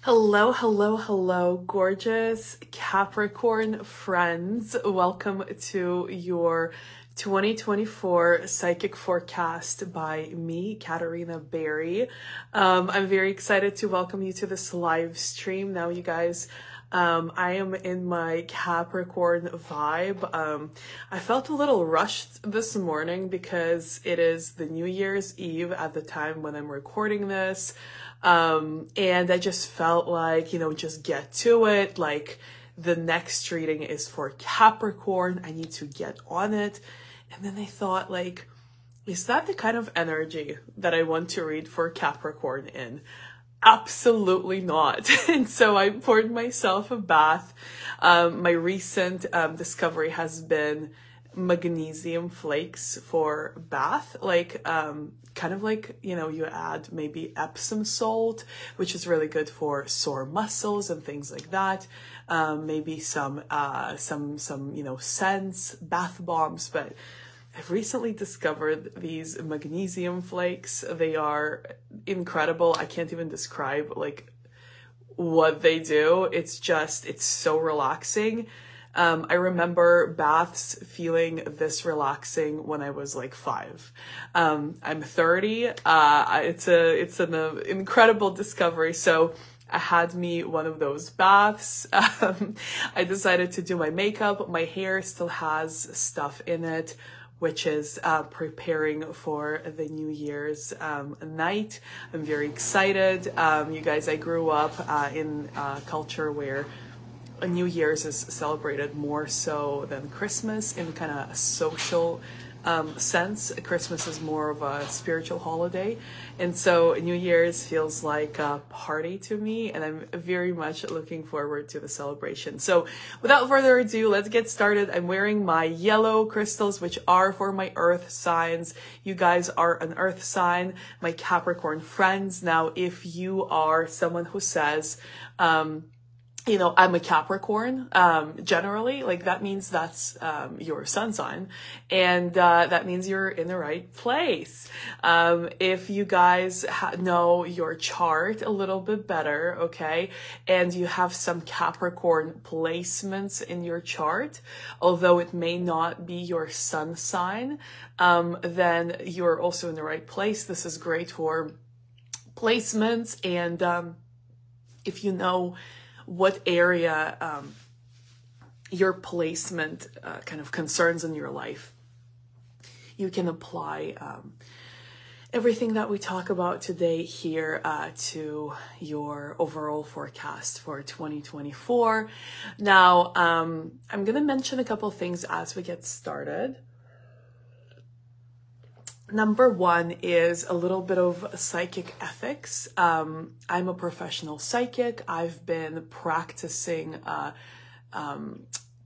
Hello, hello, hello, gorgeous Capricorn friends. Welcome to your 2024 psychic forecast by me, Katerina Barrie. I'm very excited to welcome you to this live stream. Now, you guys, I am in my Capricorn vibe. I felt a little rushed this morning because it is the New Year's Eve at the time when I'm recording this. And I just felt like, just get to it. Like, the next reading is for Capricorn. I need to get on it. And then I thought, like, is that the kind of energy that I want to read for Capricorn in? Absolutely not. And so I poured myself a bath. My recent discovery has been magnesium flakes for bath, like kind of like, you add maybe Epsom salt, which is really good for sore muscles and things like that. Maybe some scents, bath bombs. But I've recently discovered these magnesium flakes. They are incredible. I can't even describe like what they do. It's so relaxing. I remember baths feeling this relaxing when I was like 5. I'm 30. It's an incredible discovery. So I had me one of those baths. I decided to do my makeup. My hair still has stuff in it, which is preparing for the New Year's night. I'm very excited. You guys, I grew up in a culture where New Year's is celebrated more so than Christmas in kind of a social sense. Christmas is more of a spiritual holiday. And so New Year's feels like a party to me, and I'm very much looking forward to the celebration. So without further ado, let's get started. I'm wearing my yellow crystals, which are for my earth signs. You guys are an earth sign, my Capricorn friends. Now, if you are someone who says, I'm a Capricorn, generally, like that means that's, your sun sign, and, that means you're in the right place. If you guys know your chart a little bit better, okay, and you have some Capricorn placements in your chart, although it may not be your sun sign, then you're also in the right place. This is great for placements, and, if you know what area your placement kind of concerns in your life, you can apply everything that we talk about today here to your overall forecast for 2024. Now, I'm going to mention a couple things as we get started. Number one is a little bit of psychic ethics. I'm a professional psychic. I've been practicing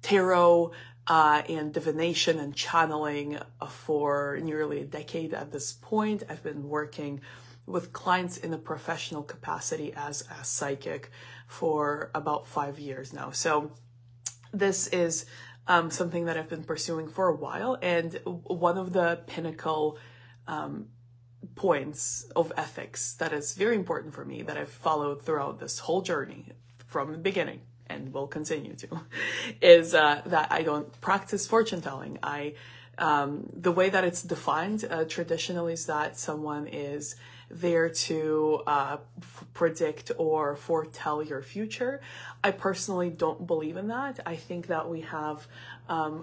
tarot and divination and channeling for nearly a decade at this point. I've been working with clients in a professional capacity as a psychic for about 5 years now. So this is something that I've been pursuing for a while. And one of the pinnacle points of ethics that is very important for me, that I've followed throughout this whole journey from the beginning and will continue to, is that I don't practice fortune telling. The way that it's defined traditionally is that someone is there to predict or foretell your future. I personally don't believe in that. I think that we have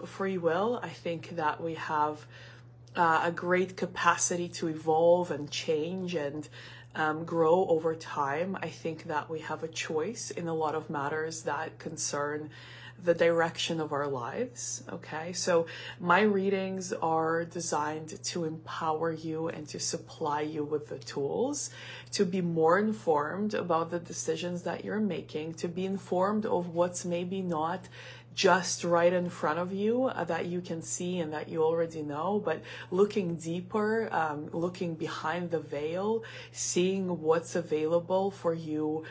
free will. I think that we have a great capacity to evolve and change and grow over time. I think that we have a choice in a lot of matters that concern the direction of our lives. Okay, so my readings are designed to empower you and to supply you with the tools to be more informed about the decisions that you're making, to be informed of what's maybe not just right in front of you that you can see and that you already know, but looking deeper, looking behind the veil, seeing what's available for you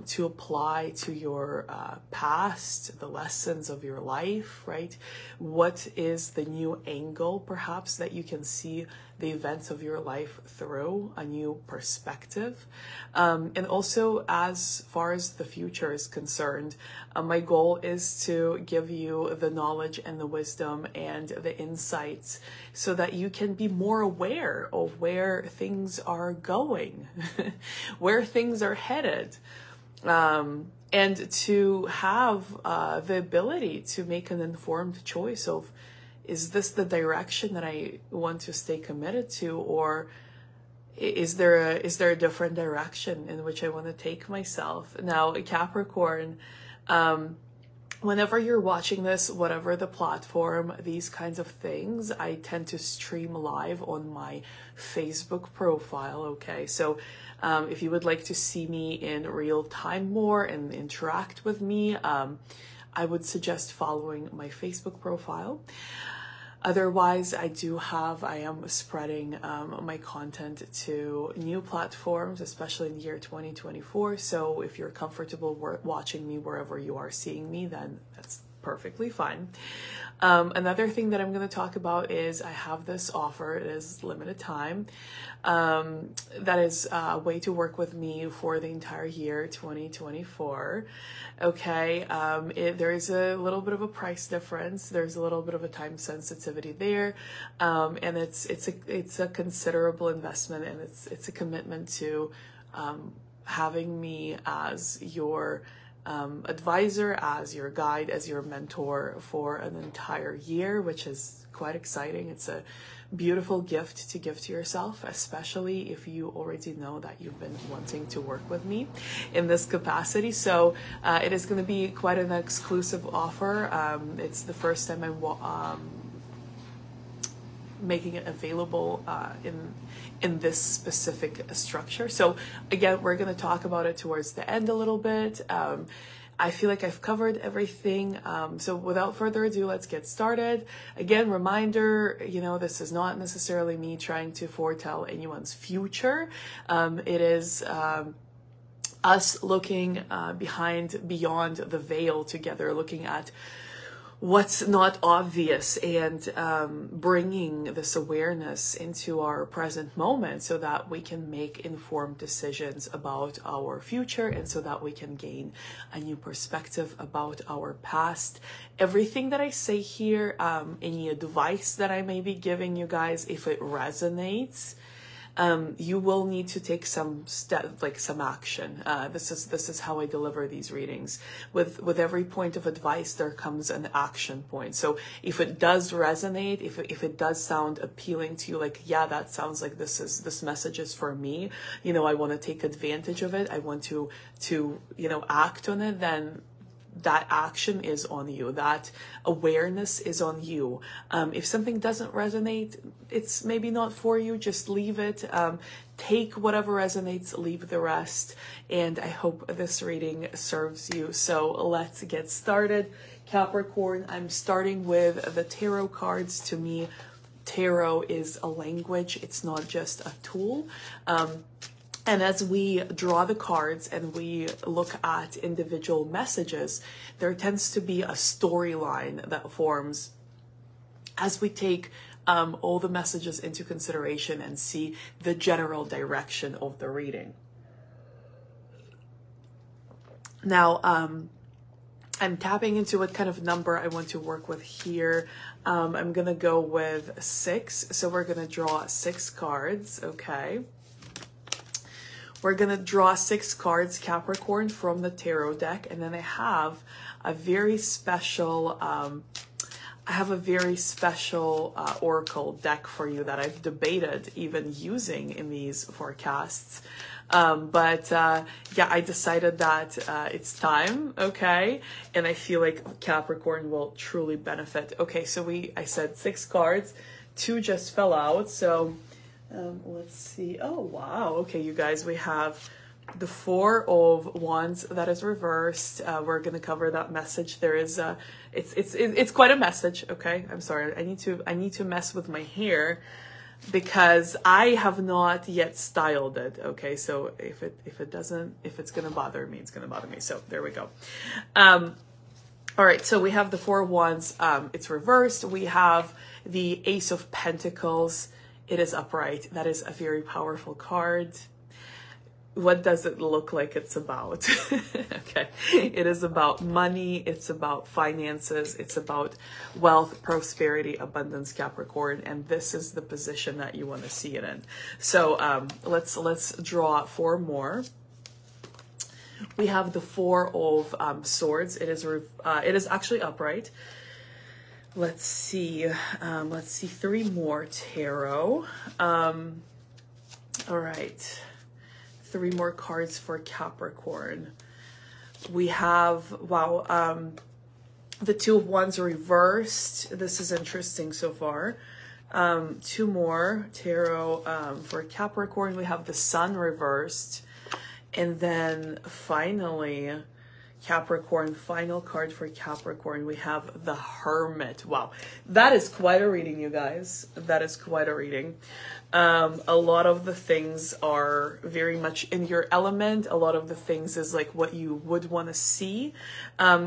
to apply to your past, the lessons of your life, right? What is the new angle, perhaps, that you can see the events of your life through, a new perspective. And also, as far as the future is concerned, my goal is to give you the knowledge and the wisdom and the insights so that you can be more aware of where things are going, where things are headed. And to have the ability to make an informed choice of, is this the direction that I want to stay committed to, or is there a different direction in which I want to take myself? Now, Capricorn, whenever you're watching this, whatever the platform, these kinds of things, I tend to stream live on my Facebook profile, okay? So if you would like to see me in real time more and interact with me, I would suggest following my Facebook profile. Otherwise, I am spreading my content to new platforms, especially in the year 2024. So if you're comfortable watching me wherever you are seeing me, then that's perfectly fine. Another thing that I'm going to talk about is I have this offer. It is limited time. That is a way to work with me for the entire year 2024. Okay. There is a little bit of a price difference. There's a little bit of a time sensitivity there. And it's a considerable investment, and it's a commitment to having me as your advisor, as your guide, as your mentor for an entire year, which is quite exciting. It's a beautiful gift to give to yourself, especially if you already know that you've been wanting to work with me in this capacity. So it is going to be quite an exclusive offer. It's the first time I'm making it available in this specific structure. So again, we're going to talk about it towards the end a little bit. I feel like I've covered everything. So without further ado, let's get started. Again, reminder, this is not necessarily me trying to foretell anyone's future. It is us looking beyond the veil together, looking at what's not obvious, and bringing this awareness into our present moment so that we can make informed decisions about our future, and so that we can gain a new perspective about our past. Everything that I say here, any advice that I may be giving you guys, if it resonates, you will need to take some step, like some action. This is how I deliver these readings. With every point of advice, there comes an action point. So if it does resonate, if it does sound appealing to you, like, yeah, that sounds like this message is for me, I want to take advantage of it, I want to act on it, then that action is on you. That awareness is on you. If something doesn't resonate, it's maybe not for you. Just leave it. Take whatever resonates, leave the rest. And I hope this reading serves you. So let's get started. Capricorn, I'm starting with the tarot cards. To me, tarot is a language. It's not just a tool. And as we draw the cards and we look at individual messages, there tends to be a storyline that forms as we take all the messages into consideration and see the general direction of the reading. Now, I'm tapping into what kind of number I want to work with here. I'm going to go with 6. So we're going to draw 6 cards, okay? We're going to draw 6 cards, Capricorn, from the tarot deck. And then I have a very special, oracle deck for you that I've debated even using in these forecasts. Yeah, I decided that it's time, okay? And I feel like Capricorn will truly benefit. Okay, so I said 6 cards. 2 just fell out, so... let's see. Oh, wow. Okay, you guys, we have the 4 of Wands that is reversed. We're going to cover that message. There is it's quite a message. Okay. I'm sorry. I need to mess with my hair. because I have not yet styled it. Okay, so if it's gonna bother me, it's gonna bother me. So there we go. All right, so we have the Four of Wands. It's reversed. We have the Ace of Pentacles. It is upright. That is a very powerful card. What does it look like it's about? Okay, it is about money. It's about finances. It's about wealth, prosperity, abundance, Capricorn. And this is the position that you want to see it in. So let's draw 4 more. We have the Four of Swords. It is actually upright. Let's see 3 more tarot. All right. 3 more cards for Capricorn. We have, wow, the Two of Wands reversed. This is interesting so far. 2 more tarot for Capricorn. We have the Sun reversed. And then finally, Capricorn, final card for Capricorn, we have the Hermit. Wow, that is quite a reading, you guys. That is quite a reading. A lot of the things are very much in your element. A lot of the things is like what you would want to see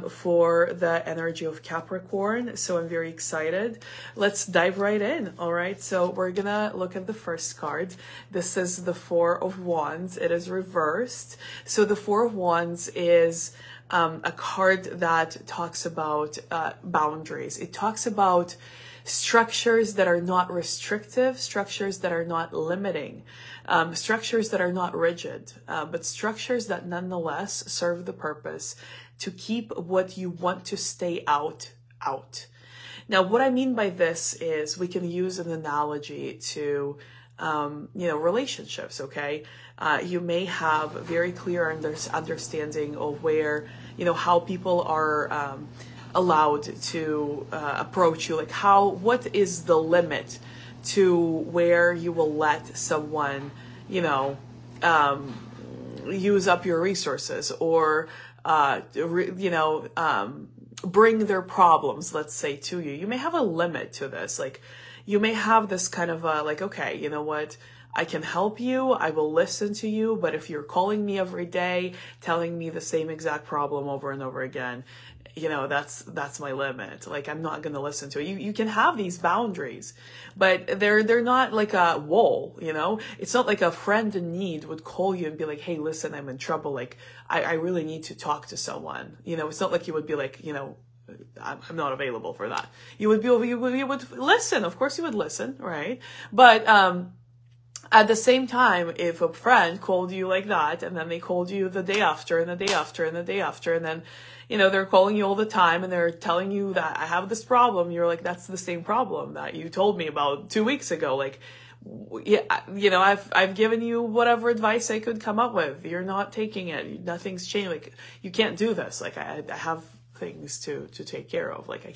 for the energy of Capricorn. So I'm very excited. Let's dive right in. All right, so we're gonna look at the first card. This is the Four of Wands. It is reversed. So the Four of Wands is a card that talks about boundaries. It talks about structures that are not restrictive, structures that are not limiting, structures that are not rigid, but structures that nonetheless serve the purpose to keep what you want to stay out. Now, what I mean by this is we can use an analogy to, relationships, okay? You may have a very clear understanding of where, how people are allowed to approach you, like what is the limit to where you will let someone, use up your resources or, bring their problems, let's say, to you. You may have a limit to this. Like, you may have this kind of okay, you know what? I can help you. I will listen to you. But if you're calling me every day, telling me the same exact problem over and over again, that's my limit. Like, I'm not going to listen to it. You can have these boundaries, but they're not like a wall, It's not like a friend in need would call you and be like, hey, listen, I'm in trouble. Like, I really need to talk to someone. It's not like you would be like, I'm not available for that. You would listen. Of course you would listen, right? But, at the same time, if a friend called you like that, and then they called you the day after, and the day after, and the day after, and then, they're calling you all the time, and they're telling you that I have this problem, you're like, that's the same problem that you told me about 2 weeks ago. Like, yeah, I've given you whatever advice I could come up with. You're not taking it. Nothing's changed. Like, you can't do this. Like, I have things to take care of. Like, I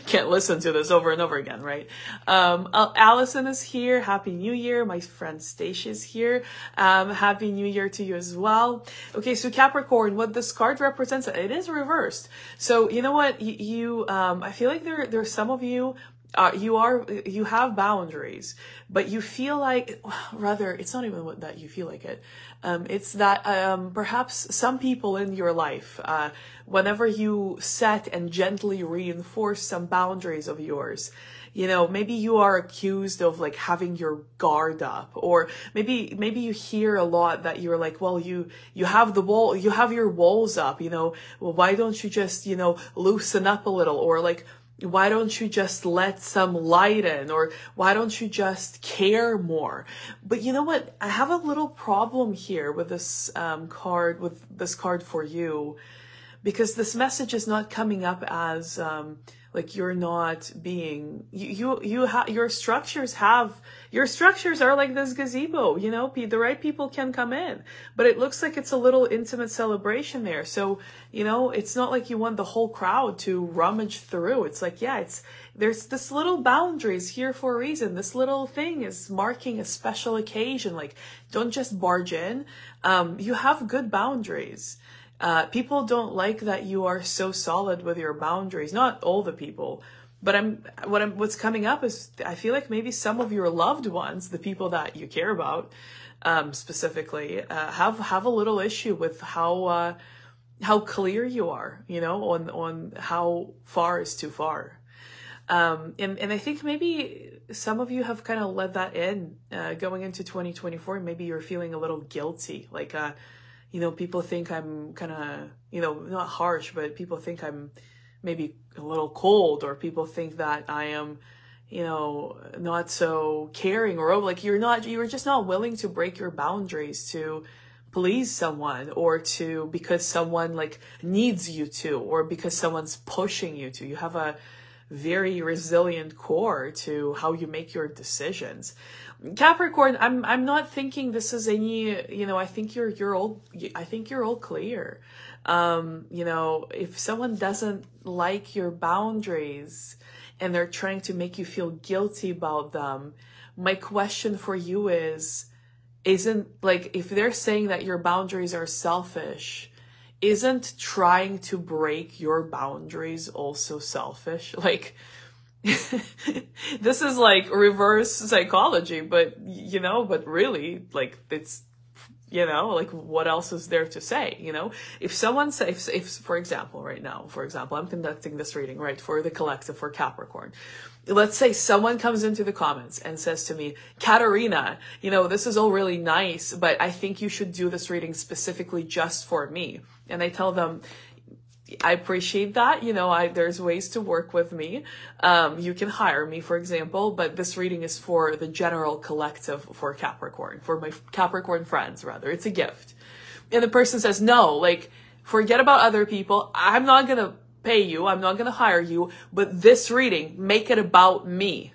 can't listen to this over and over again, right? Allison is here. Happy New Year. My friend Stacia's here. Happy New Year to you as well. Okay, so Capricorn, what this card represents, it is reversed. So you know what? I feel like there's some of you, you have boundaries, but you feel like, rather, it's not even that you feel like it. It's that perhaps some people in your life, whenever you set and gently reinforce some boundaries of yours, maybe you are accused of like having your guard up, or maybe you hear a lot that you're like, well, you have your walls up, well, why don't you just, loosen up a little, or like, why don't you just let some light in, or why don't you just care more? But you know what? I have a little problem here with this card for you, because this message is not coming up as like you're not being your structures are like this gazebo, the right people can come in, but it looks like it's a little intimate celebration there. So, it's not like you want the whole crowd to rummage through. It's like, yeah, there's this little boundaries here for a reason. This little thing is marking a special occasion. Like, don't just barge in. You have good boundaries. People don't like that you are so solid with your boundaries. Not all the people, But what's coming up is I feel like maybe some of your loved ones, the people that you care about, specifically, have a little issue with how clear you are, you know, on how far is too far. And I think maybe some of you have kind of let that in, going into 2024. Maybe you're feeling a little guilty, like, you know, people think I'm kind of, you know, not harsh, but people think I'm maybe a little cold, or people think that I am, you know, not so caring, or like you're just not willing to break your boundaries to please someone, or because someone like needs you to, or because someone's pushing you to. You have a very resilient core to how you make your decisions. Capricorn, I'm not thinking this is any, you know, I think you're all clear. You know, if someone doesn't like your boundaries and they're trying to make you feel guilty about them, my question for you isn't like, if they're saying that your boundaries are selfish, isn't trying to break your boundaries also selfish? Like, this is like reverse psychology, but, you know, but really, like, it's, you know, like, what else is there to say? You know, if someone says, if for example, right now, I'm conducting this reading, right, for the collective, for Capricorn. Let's say someone comes into the comments and says to me, Katerina, you know, this is all really nice, but I think you should do this reading specifically just for me. And I tell them, I appreciate that. You know, there's ways to work with me. You can hire me, for example, but this reading is for the general collective for Capricorn, for my Capricorn friends, rather. It's a gift. And the person says, no, like, forget about other people. I'm not going to pay you. I'm not going to hire you, but this reading, make it about me.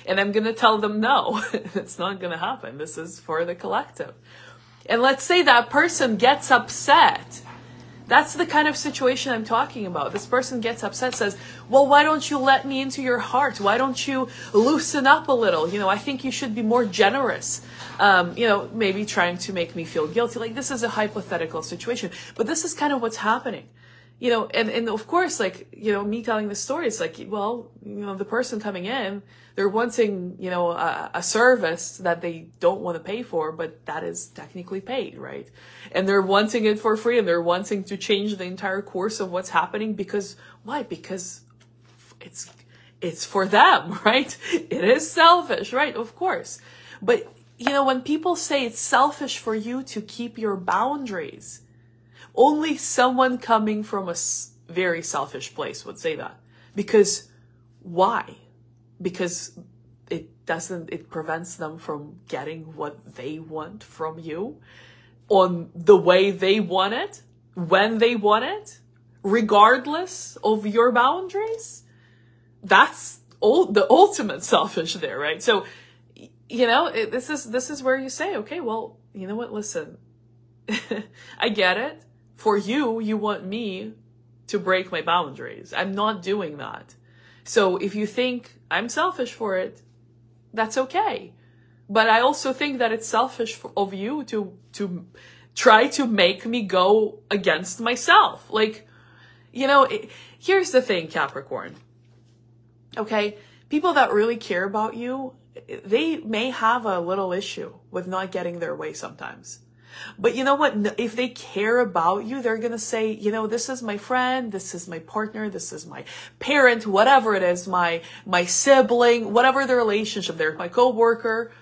And I'm going to tell them, no, it's not going to happen. This is for the collective. And let's say that person gets upset. That's the kind of situation I'm talking about. This person gets upset, says, well, why don't you let me into your heart? Why don't you loosen up a little? You know, I think you should be more generous. You know, maybe trying to make me feel guilty. Like, this is a hypothetical situation, but this is kind of what's happening. You know, and of course, like, you know, me telling the story, it's like, well, you know, the person coming in, they're wanting, you know, a service that they don't want to pay for, but that is technically paid, right? And they're wanting it for free, and they're wanting to change the entire course of what's happening because, why? Because it's for them, right? It is selfish, right? Of course. But, you know, when people say it's selfish for you to keep your boundaries, only someone coming from a very selfish place would say that. Because why? Because it prevents them from getting what they want from you on the way they want it, when they want it, regardless of your boundaries. That's the ultimate selfish there, right? So, you know, this is where you say, okay, well, you know what, listen, I get it. For you, you want me to break my boundaries. I'm not doing that. So if you think I'm selfish for it, that's okay. But I also think that it's selfish of you to try to make me go against myself. Like, you know, here's the thing, Capricorn. Okay? People that really care about you, they may have a little issue with not getting their way sometimes. But you know what? If they care about you, they're going to say, you know, this is my friend, this is my partner, this is my parent, whatever it is, my sibling, whatever the relationship there, my coworker,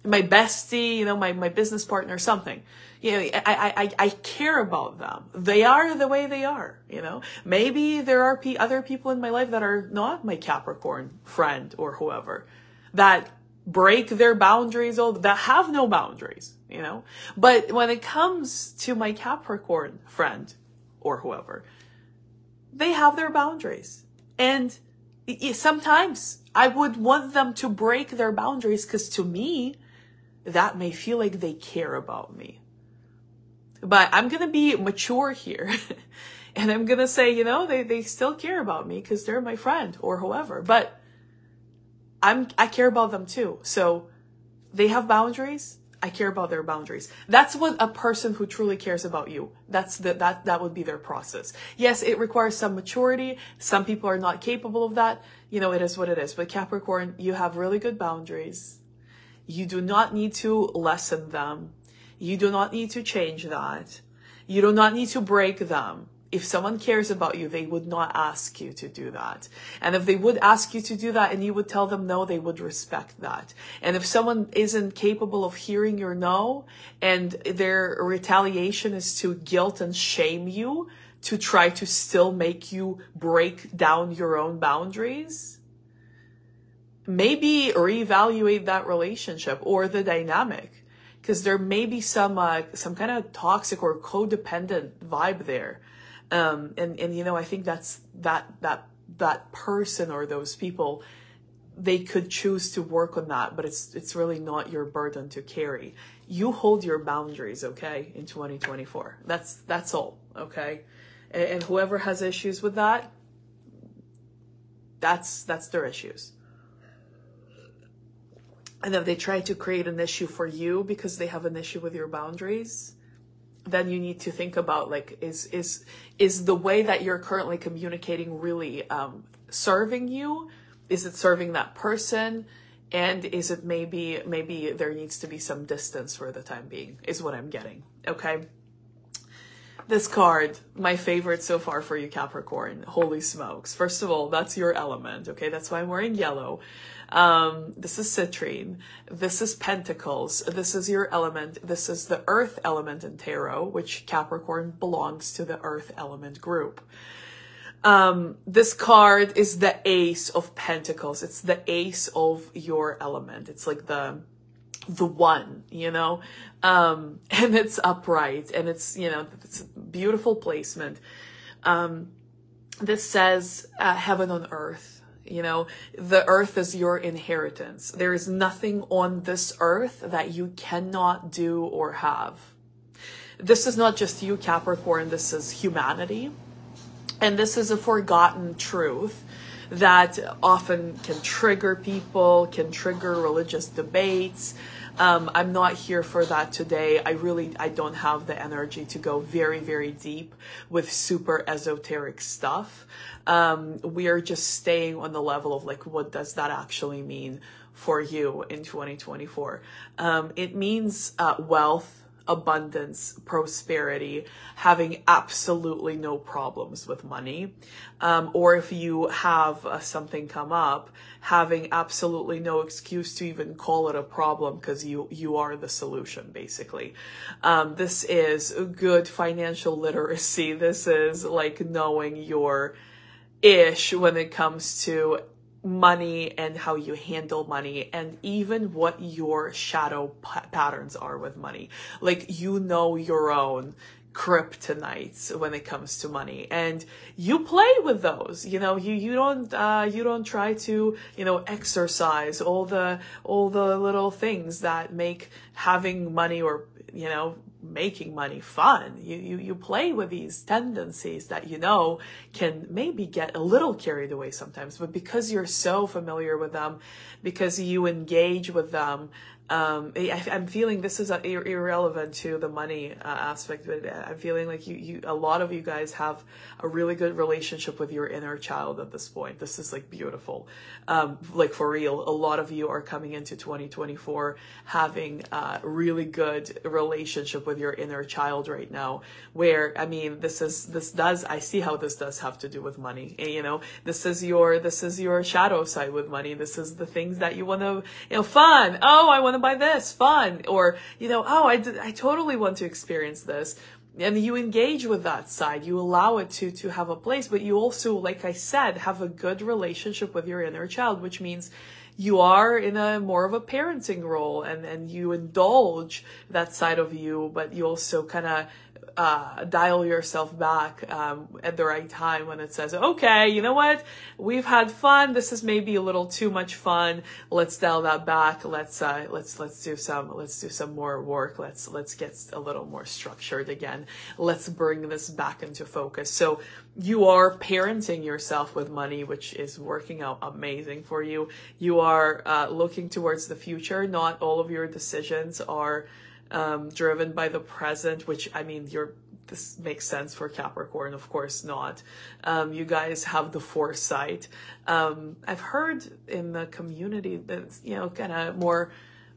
my bestie, you know, my business partner, something. You know, I care about them. They are the way they are, you know. Maybe there are other people in my life that are not my Capricorn friend or whoever, that break their boundaries, that have no boundaries, you know. But when it comes to my Capricorn friend or whoever, they have their boundaries. And sometimes I would want them to break their boundaries because to me, that may feel like they care about me. But I'm going to be mature here. And I'm going to say, you know, they still care about me because they're my friend or whoever. But I care about them too. So they have boundaries. I care about their boundaries. That's what a person who truly cares about you, that would be their process. Yes, it requires some maturity. Some people are not capable of that. You know, it is what it is. But Capricorn, you have really good boundaries. You do not need to lessen them. You do not need to change that. You do not need to break them. If someone cares about you, they would not ask you to do that. And if they would ask you to do that and you would tell them no, they would respect that. And if someone isn't capable of hearing your no, and their retaliation is to guilt and shame you, to try to still make you break down your own boundaries, maybe reevaluate that relationship or the dynamic, because there may be some kind of toxic or codependent vibe there. And you know, I think that's that person or those people, they could choose to work on that, but it's really not your burden to carry. You hold your boundaries, okay, in 2024. That's all, okay? And whoever has issues with that, that's their issues. And if they try to create an issue for you because they have an issue with your boundaries, then you need to think about, like, is the way that you're currently communicating really serving you? Is it serving that person? And is it maybe there needs to be some distance for the time being, is what I'm getting, okay? This card, my favorite so far for you, Capricorn. Holy smokes. First of all, that's your element, okay? That's why I'm wearing yellow. This is citrine. This is pentacles. This is your element. This is the earth element in tarot, which Capricorn belongs to the earth element group. This card is the ace of pentacles. It's the ace of your element. It's like the one, you know, and it's upright, and it's, you know, it's a beautiful placement. This says heaven on earth. You know, the earth is your inheritance. There is nothing on this earth that you cannot do or have. This is not just you, Capricorn. This is humanity. And this is a forgotten truth that often can trigger people, can trigger religious debates. I'm not here for that today. I don't have the energy to go very, very deep with super esoteric stuff. We are just staying on the level of, like, what does that actually mean for you in 2024? It means wealth, abundance, prosperity, having absolutely no problems with money. Or if you have something come up, having absolutely no excuse to even call it a problem, because you are the solution, basically. This is good financial literacy. This is like knowing your ish when it comes to money and how you handle money, and even what your shadow patterns are with money. Like, you know your own kryptonites when it comes to money, and you play with those. You know, you don't try to, you know, exercise all the little things that make having money, or, you know, making money fun. You play with these tendencies that, you know, can maybe get a little carried away sometimes, but because you're so familiar with them, because you engage with them, I'm feeling this is irrelevant to the money aspect, but I'm feeling like a lot of you guys have a really good relationship with your inner child at this point. This is, like, beautiful. Like, for real, a lot of you are coming into 2024 having a really good relationship with your inner child right now, where, I mean, I see how this does have to do with money. And, you know, this is your shadow side with money. This is the things that you want to, you know, fun. Oh, I want to buy this, fun. Or, you know, oh, I totally want to experience this. And you engage with that side, you allow it to have a place, but you also, like I said, have a good relationship with your inner child, which means you are in a more of a parenting role, and you indulge that side of you, but you also kind of dial yourself back at the right time when it says, okay, you know what, we've had fun, this is maybe a little too much fun, let's dial that back, let's do some more work, let's get a little more structured again, let's bring this back into focus. So you are parenting yourself with money, which is working out amazing for you. You are looking towards the future. Not all of your decisions are driven by the present, which, I mean, this makes sense for Capricorn, of course not. You guys have the foresight. I've heard in the community that, you know, kind of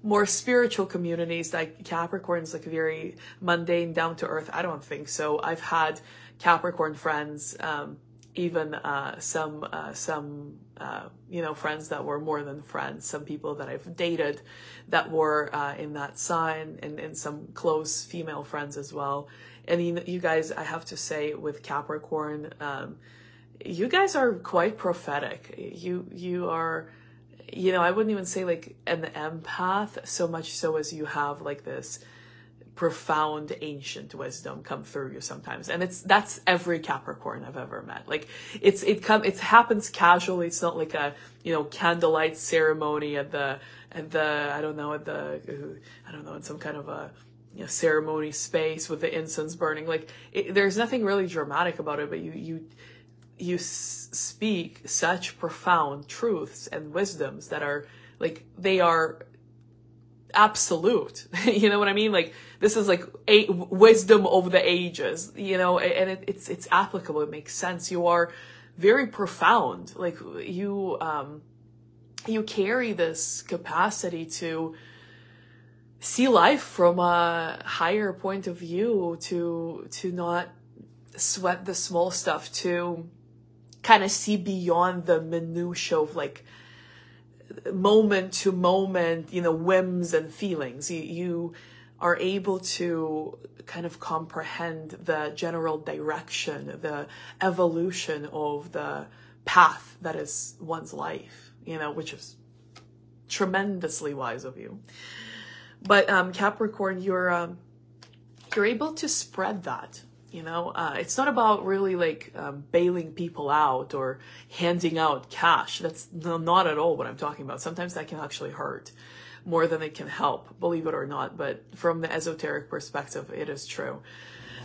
more spiritual communities, like Capricorn's like very mundane, down to earth. I don't think so. I've had Capricorn friends, even some you know, friends that were more than friends, some people that I've dated that were in that sign, and some close female friends as well. And you guys, I have to say, with Capricorn, you guys are quite prophetic. You are, you know, I wouldn't even say like an empath so much so as you have like this profound ancient wisdom come through you sometimes, and that's every Capricorn I've ever met. Like it happens casually. It's not like a, you know, candlelight ceremony at the I don't know, in some kind of a, you know, ceremony space with the incense burning. Like there's nothing really dramatic about it, but you speak such profound truths and wisdoms that are like, they are absolute. You know what I mean? Like this is like a wisdom of the ages, you know, and it's applicable. It makes sense. You are very profound. Like you carry this capacity to see life from a higher point of view, to not sweat the small stuff, to kind of see beyond the minutiae of like moment to moment, you know, whims and feelings. You are able to kind of comprehend the general direction, the evolution of the path that is one's life, you know, which is tremendously wise of you. But Capricorn, you're able to spread that. You know, it's not about really like bailing people out or handing out cash. That's not at all what I'm talking about. Sometimes that can actually hurt more than it can help, believe it or not. But from the esoteric perspective, it is true.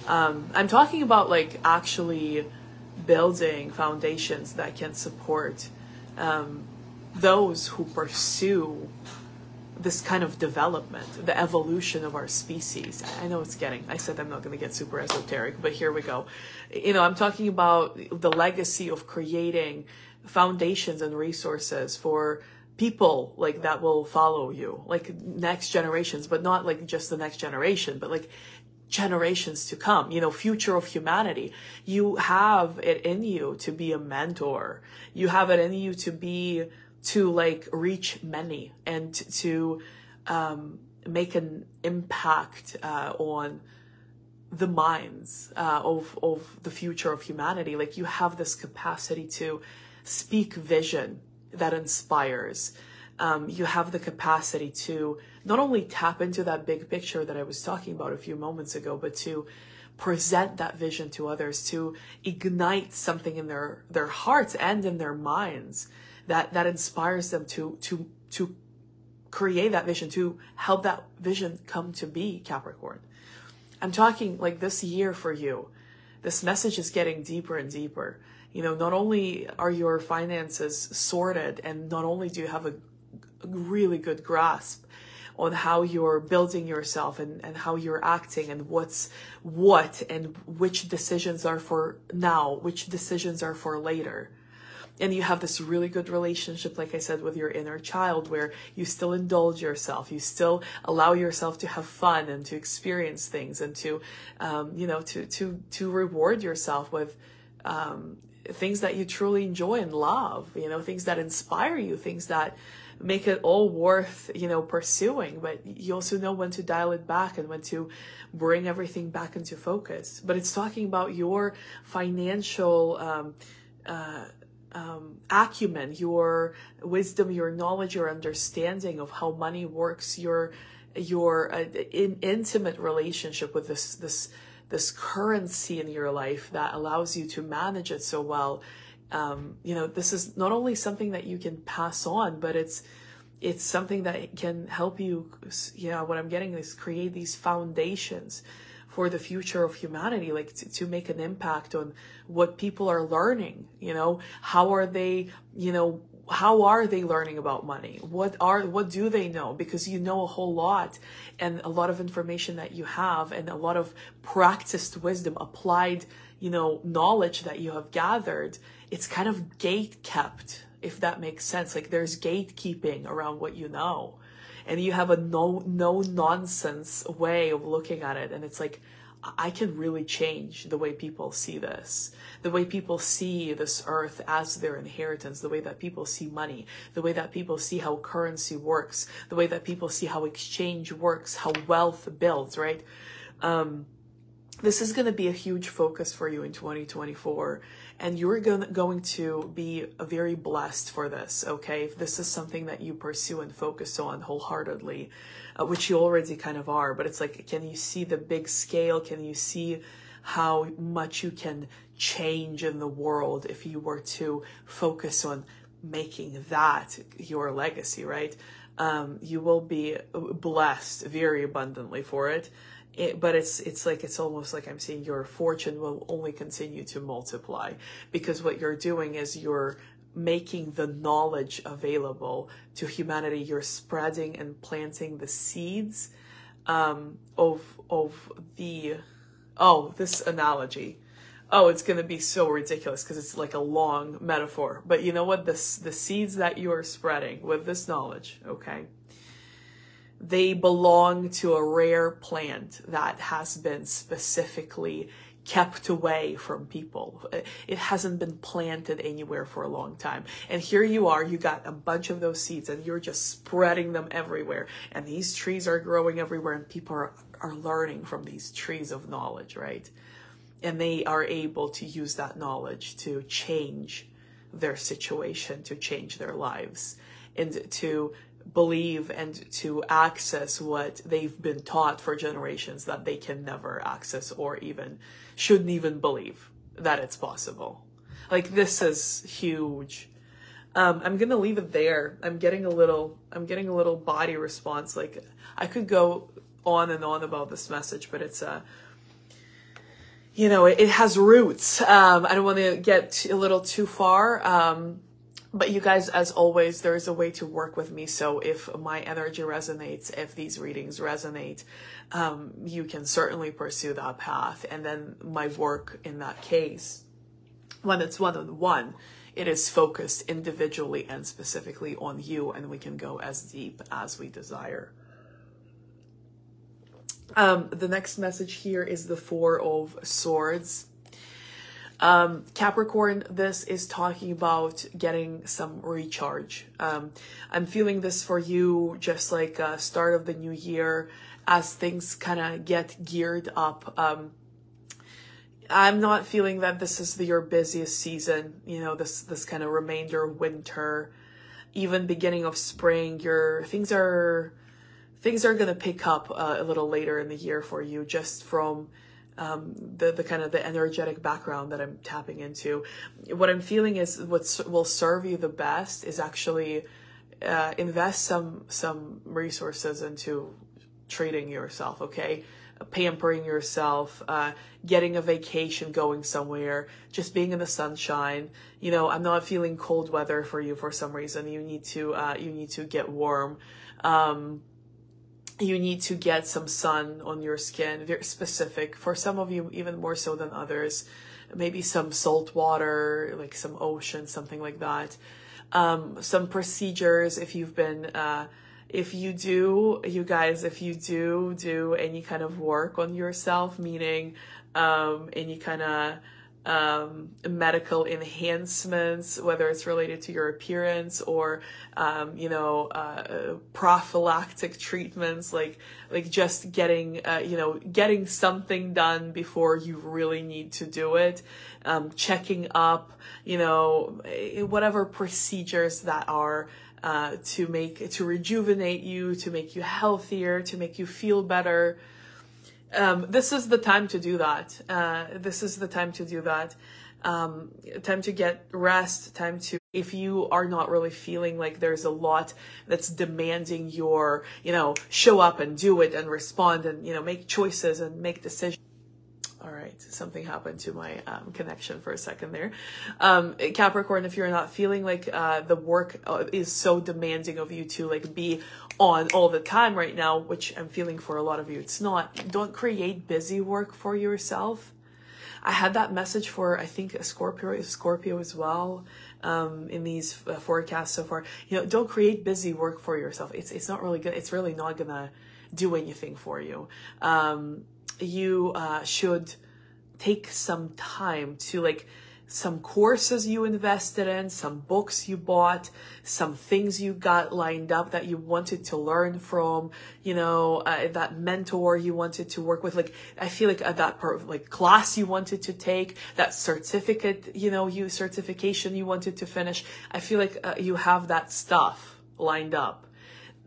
I'm talking about like actually building foundations that can support those who pursue this kind of development, the evolution of our species. I know I said I'm not going to get super esoteric, but here we go. You know, I'm talking about the legacy of creating foundations and resources for people like that will follow you, like next generations, but not like just the next generation, but like generations to come, you know, future of humanity. You have it in you to be a mentor. You have it in you to like reach many and to make an impact on the minds of the future of humanity. Like you have this capacity to speak vision that inspires. You have the capacity to not only tap into that big picture that I was talking about a few moments ago, but to present that vision to others, to ignite something in their hearts and in their minds that inspires them to create that vision, to help that vision come to be, Capricorn. I'm talking like this year for you, this message is getting deeper and deeper. You know, not only are your finances sorted, and not only do you have a really good grasp on how you're building yourself and how you're acting and what's what and which decisions are for now, which decisions are for later. And you have this really good relationship, like I said, with your inner child, where you still indulge yourself, you still allow yourself to have fun and to experience things, and to, you know, to reward yourself with things that you truly enjoy and love, you know, things that inspire you, things that make it all worth, you know, pursuing. But you also know when to dial it back and when to bring everything back into focus. But it's talking about your financial acumen, your wisdom, your knowledge, your understanding of how money works, your intimate relationship with this this currency in your life that allows you to manage it so well. You know, this is not only something that you can pass on, but it's something that can help you, you know, what I'm getting is create these foundations for the future of humanity, like to make an impact on what people are learning. You know, how are they, you know, how are they learning about money? What do they know? Because you know a whole lot, and a lot of information that you have, and a lot of practiced wisdom, applied, you know, knowledge that you have gathered. It's kind of gate kept, if that makes sense. Like there's gatekeeping around what you know, and you have a no nonsense way of looking at it. And it's like, I can really change the way people see this, the way people see this earth as their inheritance, the way that people see money, the way that people see how currency works, the way that people see how exchange works, how wealth builds, right? This is going to be a huge focus for you in 2024, and you're going to be very blessed for this, okay? If this is something that you pursue and focus on wholeheartedly, which you already kind of are, but it's like, can you see the big scale? Can you see how much you can change in the world if you were to focus on making that your legacy, right? You will be blessed very abundantly for it. But it's almost like I'm saying your fortune will only continue to multiply, because what you're doing is you're making the knowledge available to humanity. You're spreading and planting the seeds of the, this analogy. Oh, it's going to be so ridiculous because it's like a long metaphor. But you know what? The seeds that you are spreading with this knowledge, okay? They belong to a rare plant that has been specifically kept away from people. It hasn't been planted anywhere for a long time. And here you are, you got a bunch of those seeds and you're just spreading them everywhere. And these trees are growing everywhere, and people are learning from these trees of knowledge, right? And they are able to use that knowledge to change their situation, to change their lives, and to believe and to access what they've been taught for generations that they can never access, or even shouldn't even believe that it's possible. Like, this is huge. I'm gonna leave it there. I'm getting a little body response. Like, I could go on and on about this message, but it's you know, it has roots. I don't want to get a little too far. But you guys, as always, there is a way to work with me. So if my energy resonates, if these readings resonate, you can certainly pursue that path. And then my work in that case, when it's one-on-one, it is focused individually and specifically on you, and we can go as deep as we desire. The next message here is the Four of Swords. Capricorn, this is talking about getting some recharge. I'm feeling this for you, just like start of the new year, as things kind of get geared up. I'm not feeling that this is your busiest season, you know, this kind of remainder of winter, even beginning of spring. Things are going to pick up a little later in the year for you, just from the kind of the energetic background that I'm tapping into. What I'm feeling is what will serve you the best is actually invest some resources into treating yourself, okay? Pampering yourself, getting a vacation, going somewhere, just being in the sunshine. You know, I'm not feeling cold weather for you for some reason. You need to get warm. You need to get some sun on your skin, very specific. For some of you, even more so than others. Maybe some salt water, like some ocean, something like that. Some procedures, if you've been, if you do any kind of work on yourself, meaning any kind of medical enhancements, whether it's related to your appearance or you know, prophylactic treatments, like just getting getting something done before you really need to do it, checking up, you know, whatever procedures that are to rejuvenate you, to make you healthier, to make you feel better. This is the time to do that. This is the time to do that. Time to get rest, time to, if you are not really feeling like there's a lot that's demanding your, show up and do it and respond and, make choices and make decisions. All right, something happened to my connection for a second there. Capricorn, if you're not feeling like the work is so demanding of you to like be on all the time right now, which I'm feeling for a lot of you, it's not. Don't create busy work for yourself. I had that message for, I think, a Scorpio as well, in these forecasts so far. Don't create busy work for yourself. It's not really good. It's really not gonna do anything for you. You should take some time to, like, some courses you invested in, some books you bought, some things you got lined up that you wanted to learn from, that mentor you wanted to work with. Like, I feel like that class you wanted to take, that certificate, certification you wanted to finish. I feel like you have that stuff lined up.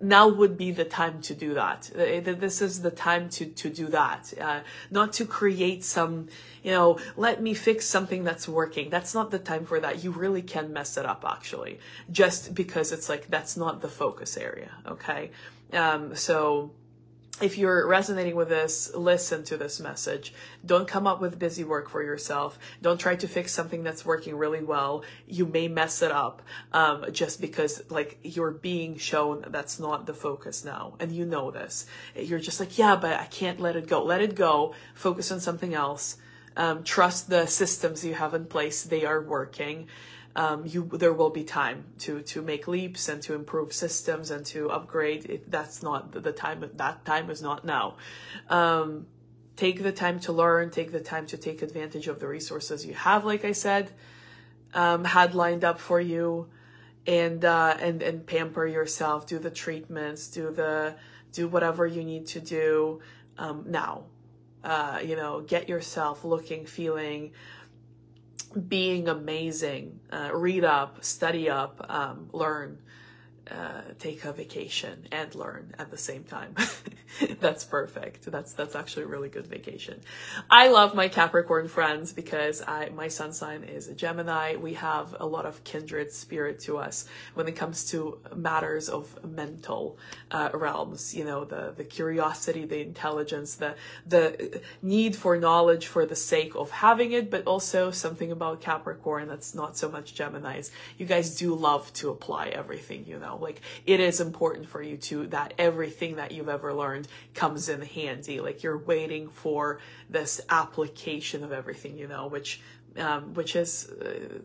Now would be the time to do that. This is the time to do that. Not to create some, let me fix something that's working. That's not the time for that. You really can mess it up, actually, just because it's like, that's not the focus area. Okay. So if you're resonating with this, listen to this message. Don't come up with busy work for yourself. Don't try to fix something that's working really well. You may mess it up just because, like, you're being shown that's not the focus now. And you know this. You're just like, yeah, but I can't let it go. Let it go. Focus on something else. Trust the systems you have in place. They are working. There will be time to make leaps and to improve systems and to upgrade. That's not the time. That time is not now. Take the time to learn. Take the time to take advantage of the resources you have, like I said, had lined up for you, and pamper yourself. Do the treatments. Do whatever you need to do now. Get yourself looking, feeling, being amazing. Read up, study up, learn, take a vacation and learn at the same time. That's perfect. That's actually a really good vacation. I love my Capricorn friends because my sun sign is a Gemini. We have a lot of kindred spirit to us when it comes to matters of mental realms. The curiosity, the intelligence, the need for knowledge for the sake of having it, but also something about Capricorn that's not so much Gemini's. You guys do love to apply everything, like it is important for you that everything that you've ever learned comes in handy. Like you're waiting for this application of everything, which is,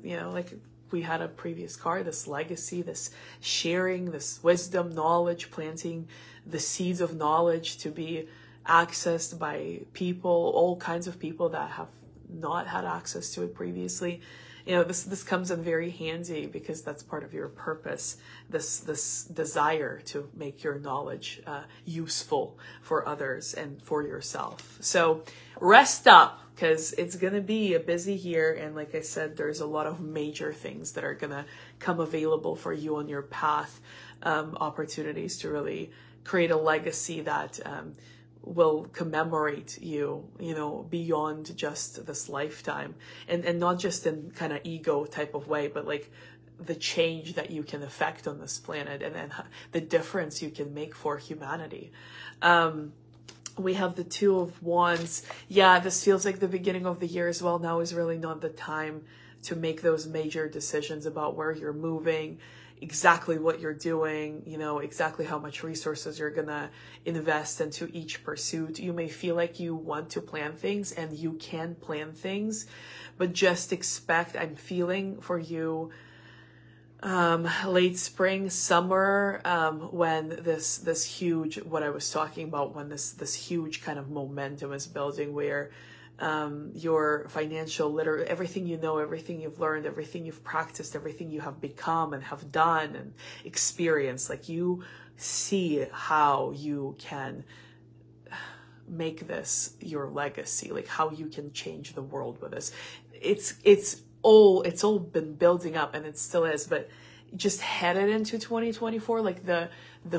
like we had a previous card, this legacy, this sharing, this wisdom, knowledge, planting the seeds of knowledge to be accessed by people, all kinds of people that have not had access to it previously. This comes in very handy because that's part of your purpose, this desire to make your knowledge useful for others and for yourself. So rest up, because it's going to be a busy year. And like I said, there's a lot of major things that are going to come available for you on your path, opportunities to really create a legacy that will commemorate you, beyond just this lifetime, and not just in kind of ego type of way, but like the change that you can affect on this planet, and then the difference you can make for humanity. We have the Two of Wands. Yeah, this feels like the beginning of the year as well. Now is really not the time to make those major decisions about where you're moving, exactly what you're doing, exactly how much resources you're gonna invest into each pursuit. You may feel like you want to plan things, and you can plan things, but just expect, I'm feeling for you, late spring, summer, when this huge, what I was talking about, when this huge kind of momentum is building, where your financial literacy, everything everything you've learned, everything you've practiced, everything you have become and have done and experienced, like you see how you can make this your legacy, like how you can change the world with this. It's all been building up, and it still is, but just headed into 2024, like the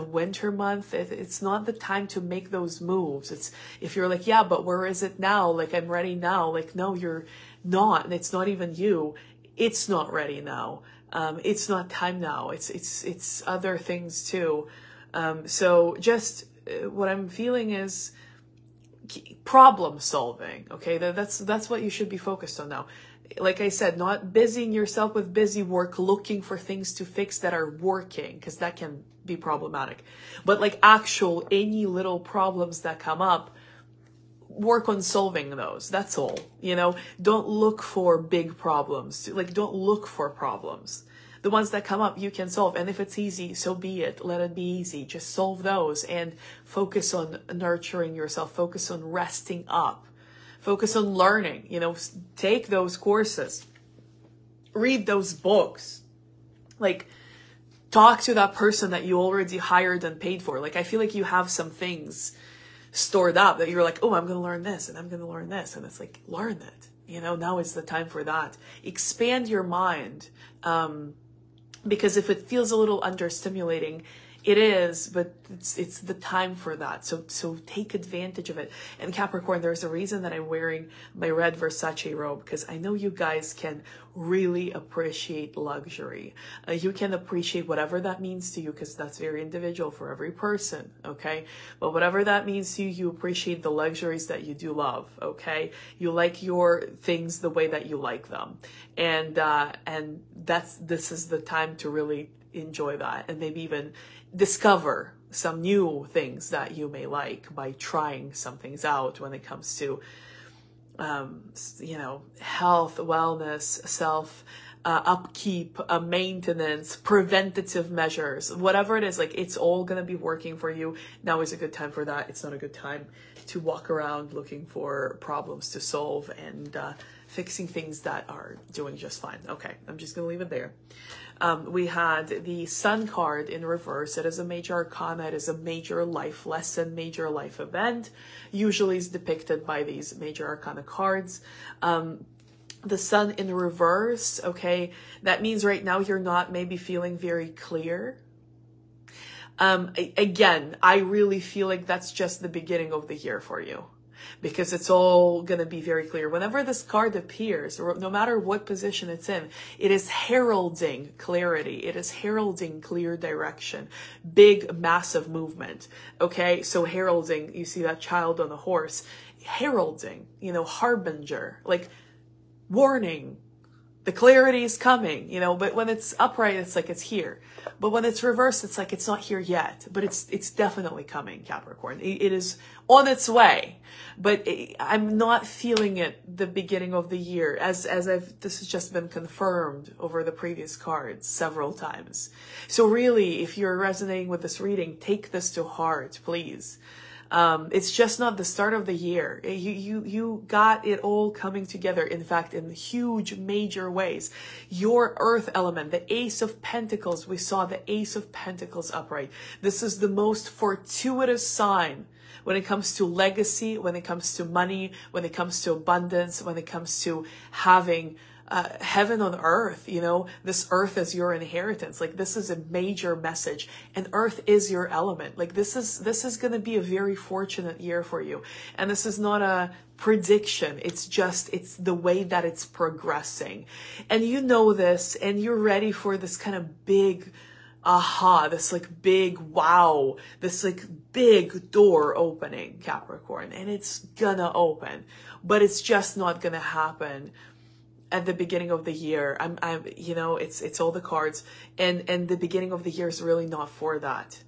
winter month. It's not the time to make those moves. It's, if you're like, yeah, but where is it now? Like, I'm ready now. Like, no, you're not. And it's not even you. It's not ready now. It's not time now. It's other things too. So just what I'm feeling is problem solving. Okay. That's what you should be focused on now. Like I said, not busying yourself with busy work, looking for things to fix that are working, because that can be problematic. But like actual, any little problems that come up, work on solving those. That's all. You know, don't look for big problems. Like, don't look for problems. The ones that come up, you can solve. And if it's easy, so be it. Let it be easy. Just solve those and focus on nurturing yourself. Focus on resting up. Focus on learning, you know, take those courses, read those books, like talk to that person that you already hired and paid for. Like, I feel like you have some things stored up that you're like, oh, I'm going to learn this and I'm going to learn this. And it's like, learn it, you know, now is the time for that. Expand your mind. Because if it feels a little understimulating, it is, but it's the time for that. So take advantage of it. And Capricorn, there's a reason that I'm wearing my red Versace robe, because I know you guys can really appreciate luxury. You can appreciate whatever that means to you, because that's very individual for every person, okay? But whatever that means to you, you appreciate the luxuries that you do love, okay? You like your things the way that you like them. And this is the time to really enjoy that, and maybe even discover some new things that you may like by trying some things out when it comes to, you know, health, wellness, self, upkeep, maintenance, preventative measures, whatever it is. Like, it's all going to be working for you. Now is a good time for that. It's not a good time to walk around looking for problems to solve and fixing things that are doing just fine. Okay, I'm just going to leave it there. We had the Sun card in reverse. It is a major arcana. It is a major life lesson, major life event. Usually is depicted by these major arcana cards. The Sun in reverse, okay, that means right now you're not maybe feeling very clear. Again, I really feel like that's just the beginning of the year for you, because it's all going to be very clear. Whenever this card appears, or no matter what position it's in, it is heralding clarity. It is heralding clear direction, big, massive movement. Okay, so heralding, you see that child on a horse, heralding, you know, harbinger, like warning, the clarity is coming, you know. But when it's upright, it's like it's here. But when it's reversed, it's like it's not here yet, but it's definitely coming, Capricorn. It is on its way, but I'm not feeling it the beginning of the year, as this has just been confirmed over the previous cards several times. So really, if you're resonating with this reading, take this to heart, please. It's just not the start of the year. You got it all coming together. In fact, in huge, major ways. Your earth element, the Ace of Pentacles, we saw the Ace of Pentacles upright. This is the most fortuitous sign when it comes to legacy, when it comes to money, when it comes to abundance, when it comes to having heaven on earth. You know, this earth is your inheritance. Like, this is a major message, and earth is your element. Like, this is going to be a very fortunate year for you. And this is not a prediction. It's the way that it's progressing. And you know this, and you're ready for this kind of big aha, this like big wow, this like big door opening, Capricorn. And it's gonna open, but it's just not gonna happen at the beginning of the year. You know, it's all the cards, and the beginning of the year is really not for that.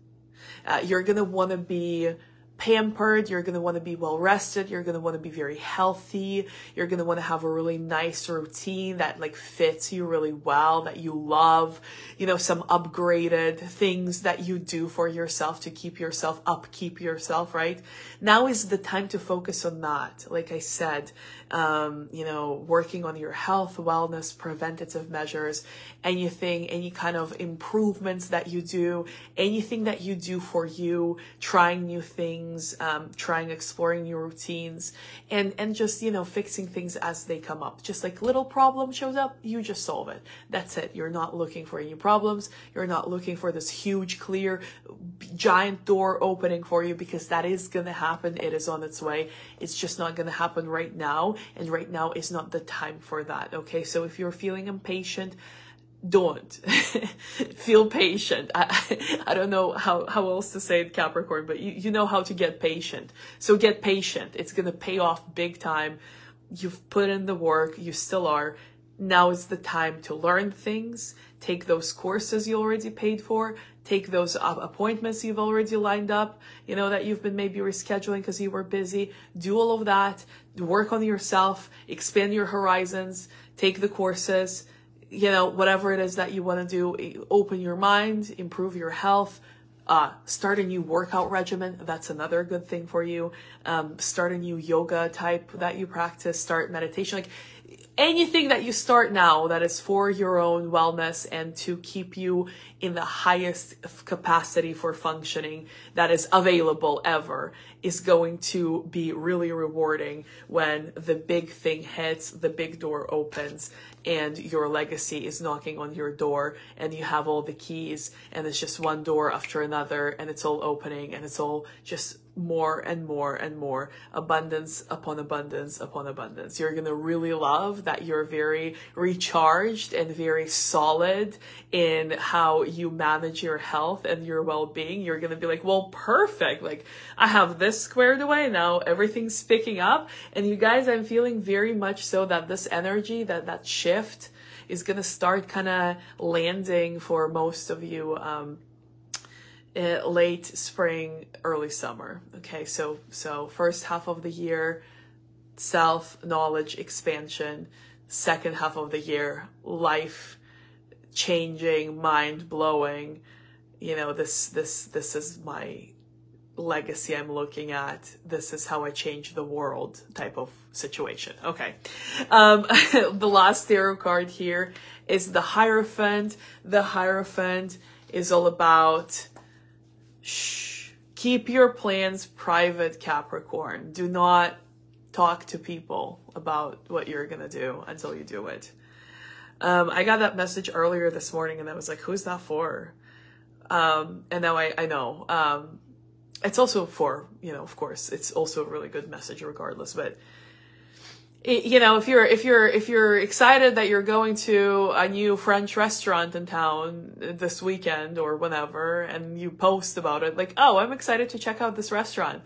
You're gonna want to be pampered. You're going to want to be well rested. You're going to want to be very healthy. You're going to want to have a really nice routine that like fits you really well, that you love, you know, some upgraded things that you do for yourself to keep yourself upkeep yourself, right? Now is the time to focus on that. Like I said, you know, working on your health, wellness, preventative measures, anything, any kind of improvements that you do, anything that you do for you, trying new things, things, exploring new routines, and just, fixing things as they come up. Just like little problem shows up, you just solve it. That's it. You're not looking for any problems. You're not looking for this huge, clear, giant door opening for you, because that is going to happen. It is on its way. It's just not going to happen right now. And right now is not the time for that. Okay. So if you're feeling impatient, don't feel patient. I don't know how else to say it, Capricorn, but you know how to get patient. So get patient. It's going to pay off big time. You've put in the work. You still are. Now is the time to learn things. Take those courses you already paid for. Take those appointments you've already lined up, that you've been maybe rescheduling because you were busy. Do all of that. Work on yourself. Expand your horizons. Take the courses. Whatever it is that you want to do, open your mind, improve your health, start a new workout regimen. That's another good thing for you. Start a new yoga type that you practice, start meditation, like anything that you start now that is for your own wellness and to keep you in the highest capacity for functioning that is available ever is going to be really rewarding when the big thing hits, the big door opens, and your legacy is knocking on your door and you have all the keys and it's just one door after another and it's all opening and it's all just more and more and more, abundance upon abundance upon abundance. You're going to really love that you're very recharged and very solid in how you manage your health and your well-being. You're going to be like, well, perfect. Like, I have this squared away now. Everything's picking up. And you guys, I'm feeling very much so that this energy, that shift is going to start kind of landing for most of you, late spring, early summer. Okay, so first half of the year, self-knowledge expansion. Second half of the year, life changing, mind blowing. This is my legacy I'm looking at. This is how I change the world type of situation. Okay. The last tarot card here is the Hierophant. The Hierophant is all about keep your plans private, Capricorn. Do not talk to people about what you're going to do until you do it. I got that message earlier this morning and I was like, who's that for? And now I know. It's also for, of course, it's also a really good message regardless, but if you're excited that you're going to a new French restaurant in town this weekend or whenever, and you post about it, like, oh, I'm excited to check out this restaurant.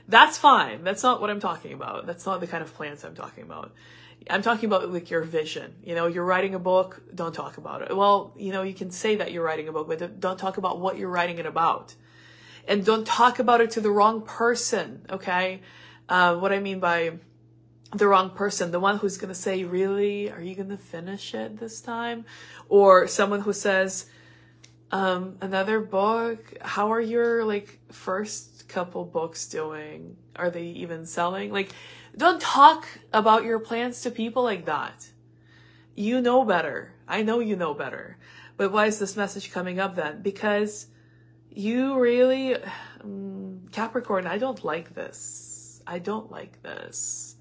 That's fine. That's not what I'm talking about. That's not the kind of plans I'm talking about. I'm talking about like your vision. You're writing a book. Don't talk about it. Well, you can say that you're writing a book, but don't talk about what you're writing it about. And don't talk about it to the wrong person. Okay. What I mean by the wrong person, the one who's going to say, really, are you going to finish it this time? Or someone who says, another book, how are your first couple books doing? Are they even selling? Don't talk about your plans to people like that. You know better. I know you know better. But why is this message coming up then? Because you really, Capricorn, I don't like this. I don't like this.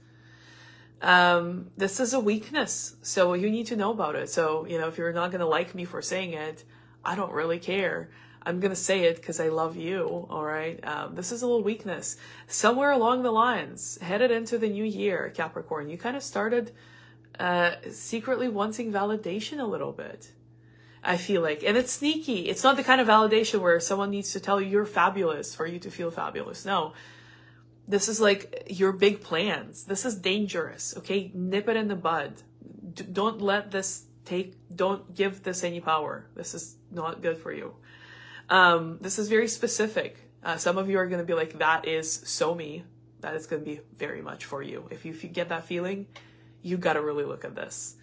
This is a weakness, so you need to know about it. So, if you're not going to like me for saying it, I don't really care. I'm going to say it because I love you. All right. This is a little weakness somewhere along the lines, headed into the new year, Capricorn. You kind of started, secretly wanting validation a little bit. I feel like, and it's sneaky. It's not the kind of validation where someone needs to tell you you're fabulous for you to feel fabulous. No. This is like your big plans. This is dangerous. Okay. Nip it in the bud. Don't let this don't give this any power. This is not good for you. This is very specific. Some of you are going to be like, that is so me. That is going to be very much for you. If you get that feeling, you got to really look at this.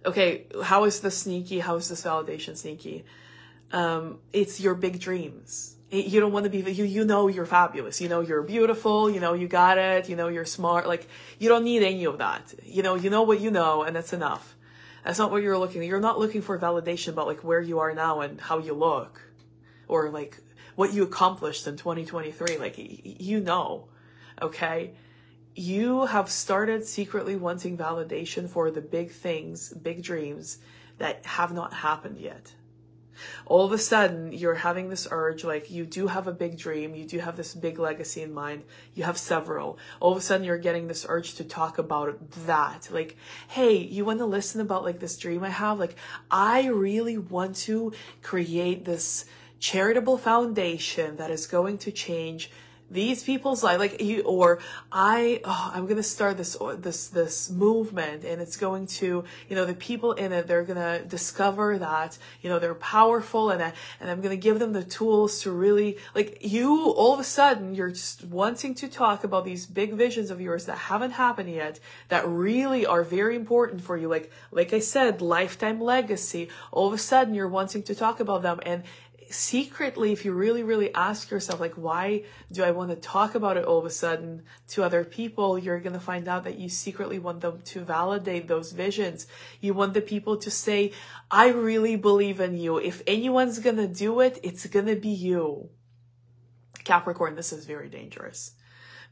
Okay. How is this sneaky? How is this validation sneaky? It's your big dreams. You don't want to be, you're fabulous. You're beautiful. You got it. You're smart. You don't need any of that. You know what you know, and that's enough. That's not what you're looking. You're not looking for validation about where you are now and how you look, or what you accomplished in 2023. Like, you know, okay? You have started secretly wanting validation for the big things, big dreams that have not happened yet. All of a sudden, you're having this urge, like you do have a big dream, you do have this big legacy in mind, you have several. All of a sudden, you're getting this urge to talk about that. Like, hey, you want to listen about like this dream I have? Like, I really want to create this charitable foundation that is going to change these people's life, like you, or I'm going to start this movement, and it's going to, you know, the people in it, they're going to discover that, you know, they're powerful, and I'm going to give them the tools to really, like, you, all of a sudden, you're just wanting to talk about these big visions of yours that haven't happened yet, that really are very important for you. Like I said, lifetime legacy. All of a sudden, you're wanting to talk about them, and secretly, if you really ask yourself, like, why do I want to talk about it all of a sudden to other people, you're going to find out that you secretly want them to validate those visions. You want the people to say, I really believe in you. If anyone's going to do it, it's going to be you. Capricorn, this is very dangerous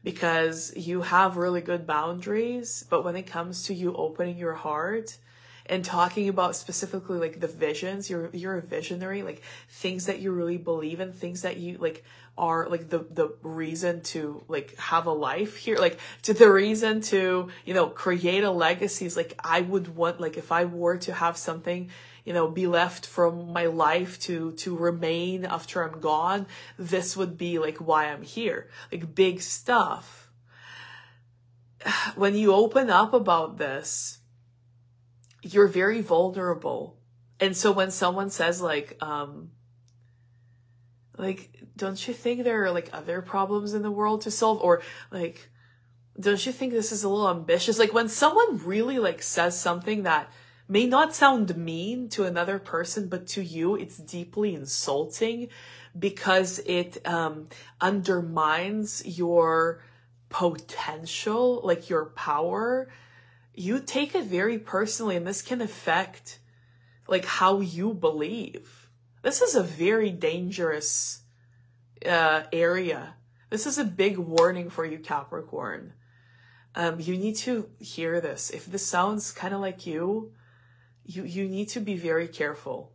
because you have really good boundaries, but when it comes to you opening your heart and talking about specifically like the visions, you're a visionary, like things that you really believe in, things that you like are like the reason to like have a life here, like to the reason to, you know, create a legacy. Is like, I would want, like, if I were to have something, you know, be left from my life to remain after I'm gone, this would be like why I'm here, like big stuff. When you open up about this, you're very vulnerable. And so when someone says like, don't you think there are like other problems in the world to solve? Or like, don't you think this is a little ambitious? Like when someone really like says something that may not sound mean to another person, but to you, it's deeply insulting because it undermines your potential, like your power, you take it very personally, and this can affect like how you believe. This is a very dangerous area. This is a big warning for you, Capricorn. You need to hear this. If this sounds kind of like you need to be very careful.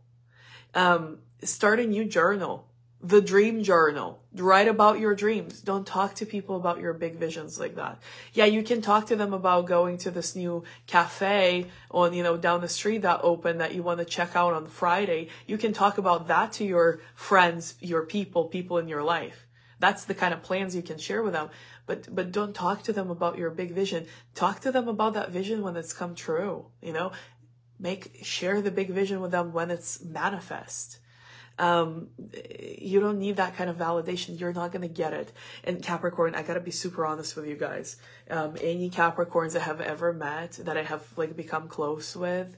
Start a new journal. The dream journal. Write about your dreams. Don't talk to people about your big visions like that. Yeah, you can talk to them about going to this new cafe on, you know, down the street that opened that you want to check out on Friday. You can talk about that to your friends, your people in your life. That's the kind of plans you can share with them. But don't talk to them about your big vision. Talk to them about that vision when it's come true, you know? Share the big vision with them when it's manifest. You don't need that kind of validation. You're not going to get it. And Capricorn, I got to be super honest with you guys. Any Capricorns I have ever met that I have like become close with,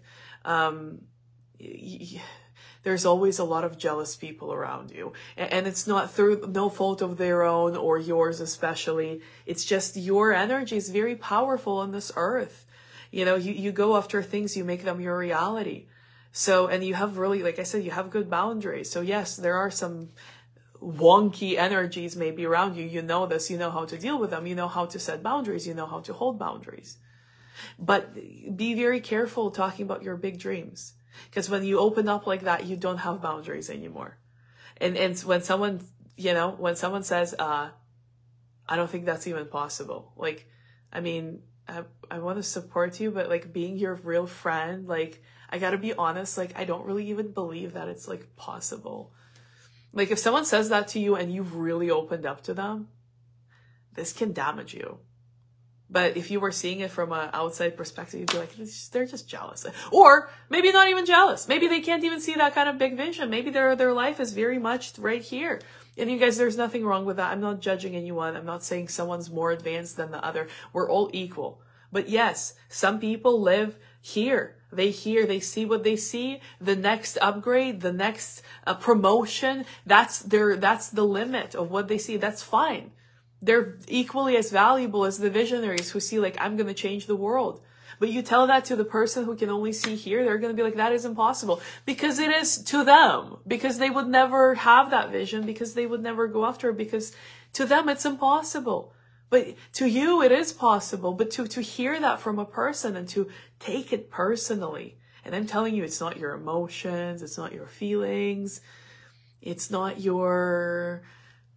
there's always a lot of jealous people around you. And it's not through no fault of their own or yours especially. It's just your energy is very powerful on this earth. You know, you go after things, you make them your reality. So, and you have really, like I said, you have good boundaries. So yes, there are some wonky energies maybe around you. You know this, you know how to deal with them. You know how to set boundaries. You know how to hold boundaries. But be very careful talking about your big dreams. Because when you open up like that, you don't have boundaries anymore. And when someone, you know, when someone says, I don't think that's even possible. Like, I mean, I want to support you, but like being your real friend, like, I gotta be honest, like, I don't really even believe that it's like possible. Like, if someone says that to you and you've really opened up to them, this can damage you. But if you were seeing it from an outside perspective, you'd be like, they're just jealous. Or maybe not even jealous. Maybe they can't even see that kind of big vision. Maybe their life is very much right here. And you guys, there's nothing wrong with that. I'm not judging anyone. I'm not saying someone's more advanced than the other. We're all equal. But yes, some people live here. They see what they see, the next upgrade, the next promotion, that's the limit of what they see. That's fine. They're equally as valuable as the visionaries who see like, I'm going to change the world. But you tell that to the person who can only see here, they're going to be like, that is impossible. Because it is to them. Because they would never have that vision. Because they would never go after it. Because to them, it's impossible. But to you, it is possible. But to hear that from a person and to take it personally. And I'm telling you, it's not your emotions. It's not your feelings. It's not your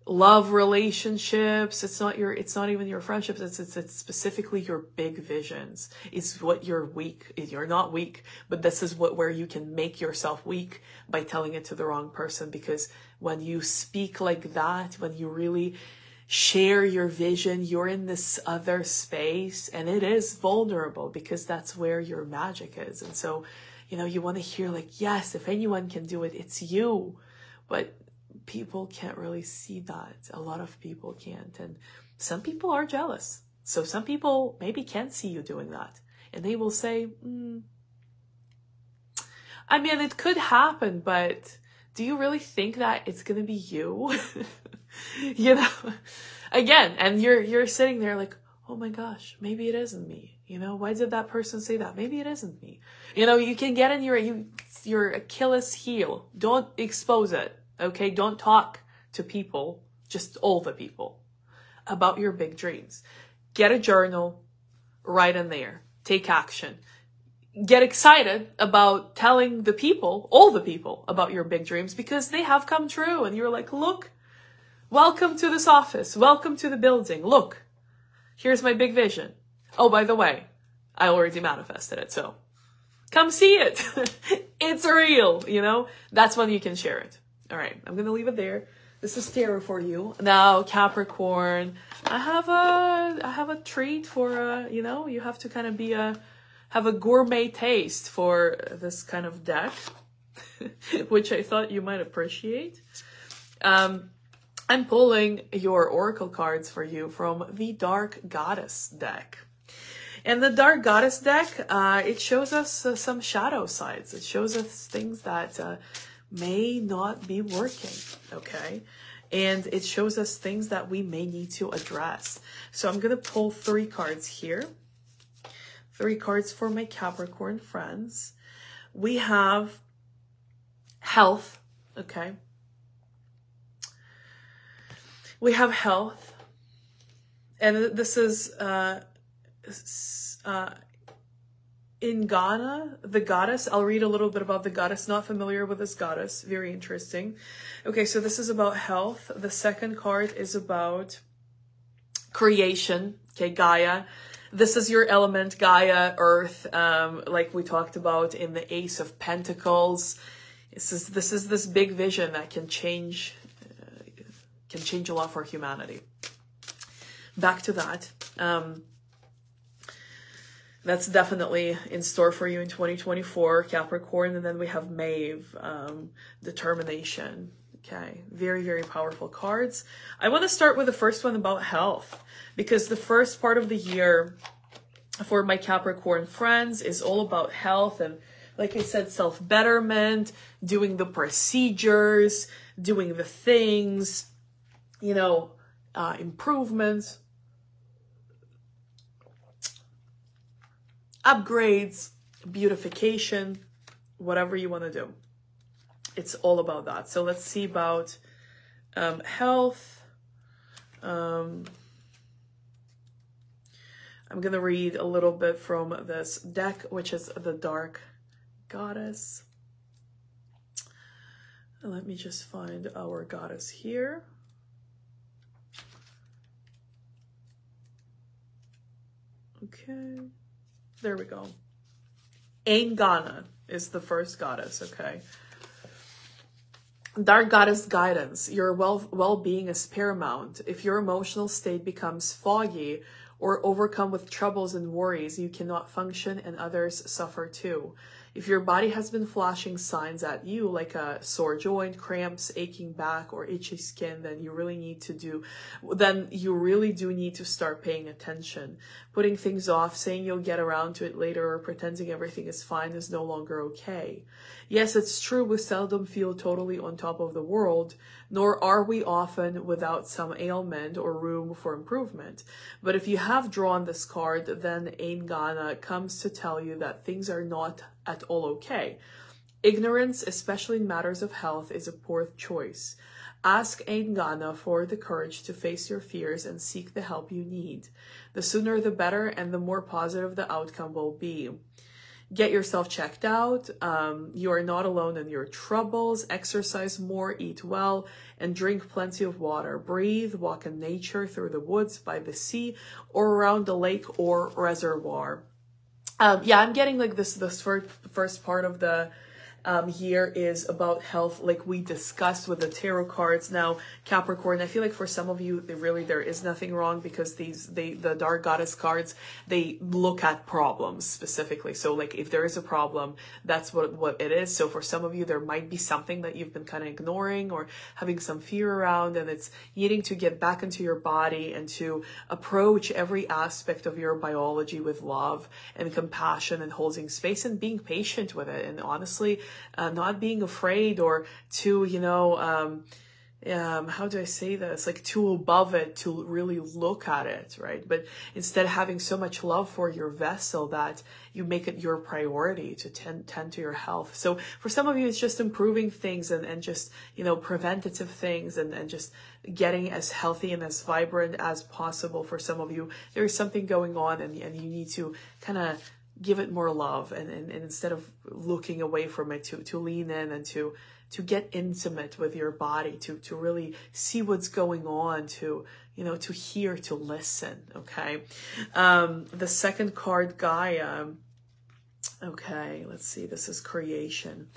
love relationships. It's not even your friendships. It's specifically your big visions. It's what you're weak. You're not weak, but this is where you can make yourself weak by telling it to the wrong person. Because when you speak like that, when you really share your vision, you're in this other space, and it is vulnerable because that's where your magic is. And so, you want to hear like, yes, if anyone can do it, it's you. But people can't really see that. A lot of people can't. And some people are jealous. So some people maybe can't see you doing that. And they will say, I mean, it could happen, but do you really think that it's going to be you? Again, and you're sitting there like, oh my gosh, maybe it isn't me. Why did that person say that? Maybe it isn't me. You can get in your Achilles heel. Don't expose it. Okay. Don't talk to people, just all the people, about your big dreams. Get a journal, write in there, take action. Get excited about telling the people, all the people, about your big dreams because they have come true. And you're like, look, welcome to this office. Welcome to the building. Look, here's my big vision. Oh, by the way, I already manifested it. So come see it. It's real, That's when you can share it. All right, I'm going to leave it there. This is tarot for you. Now, Capricorn, I have a treat for, you have to kind of have a gourmet taste for this kind of deck, which I thought you might appreciate. I'm pulling your oracle cards for you from the Dark Goddess deck. And the Dark Goddess deck, it shows us some shadow sides. It shows us things that may not be working, okay? And it shows us things that we may need to address. So I'm going to pull 3 cards here. 3 cards for my Capricorn friends. We have health, okay? We have health. And this is in Ghana, the goddess. I'll read a little bit about the goddess. Not familiar with this goddess. Very interesting. Okay, so this is about health. The second card is about creation. Okay, Gaia. This is your element, Gaia, Earth, like we talked about in the Ace of Pentacles. This is this big vision that can change a lot for humanity. Back to that. That's definitely in store for you in 2024, Capricorn. And then we have Maeve, determination. Okay, very, very powerful cards. I want to start with the first one about health, because the first part of the year for my Capricorn friends is all about health. And like I said, self-betterment, doing the procedures, doing the things, improvements, upgrades, beautification, whatever you want to do. It's all about that. So let's see about health. I'm going to read a little bit from this deck, which is the Dark Goddess. Let me just find our goddess here. Okay. There we go. Ghana is the first goddess, okay? Dark Goddess guidance. Your well-being is paramount. If your emotional state becomes foggy or overcome with troubles and worries, you cannot function and others suffer too. If your body has been flashing signs at you like a sore joint, cramps, aching back, or itchy skin, then you really do need to start paying attention. Putting things off, saying you'll get around to it later, or pretending everything is fine is no longer okay. Yes, it's true we seldom feel totally on top of the world, nor are we often without some ailment or room for improvement. But if you have drawn this card, then Aingana comes to tell you that things are not at all okay. Ignorance, especially in matters of health, is a poor choice. Ask Aingana for the courage to face your fears and seek the help you need. The sooner the better, and the more positive the outcome will be. Get yourself checked out. You are not alone in your troubles. Exercise more, eat well, and drink plenty of water. Breathe, walk in nature, through the woods, by the sea, or around the lake or reservoir. Yeah, I'm getting like this first part of the year is about health, like we discussed with the tarot cards. Now, Capricorn, I feel like for some of you, there is nothing wrong, because the Dark Goddess cards, they look at problems specifically. So like if there is a problem, that's what it is. So for some of you, there might be something that you've been kind of ignoring or having some fear around, and it's needing to get back into your body and to approach every aspect of your biology with love and compassion and holding space and being patient with it. And honestly, not being afraid or too, how do I say this? Like too above it to really look at it, right? But instead having so much love for your vessel that you make it your priority to tend to your health. So for some of you, it's just improving things and just, preventative things and just getting as healthy and as vibrant as possible. For some of you, there's something going on and you need to kind of give it more love and instead of looking away from it, to lean in and to get intimate with your body, to really see what's going on, to hear, to listen. Okay. The second card, Gaia. Okay, let's see. This is creation.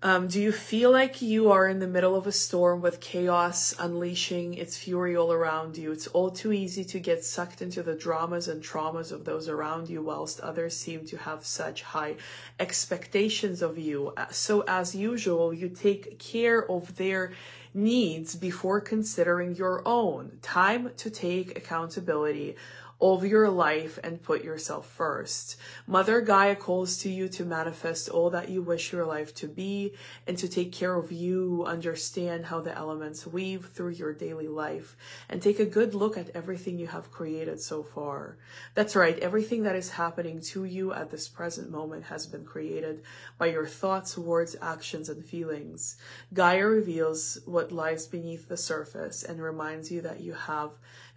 Do you feel like you are in the middle of a storm with chaos unleashing its fury all around you? It's all too easy to get sucked into the dramas and traumas of those around you, whilst others seem to have such high expectations of you. So as usual, you take care of their needs before considering your own. Time to take accountability of your life and put yourself first. Mother Gaia calls to you to manifest all that you wish your life to be and to take care of you, understand how the elements weave through your daily life, and take a good look at everything you have created so far. That's right, everything that is happening to you at this present moment has been created by your thoughts, words, actions, and feelings. Gaia reveals what lies beneath the surface and reminds you that you have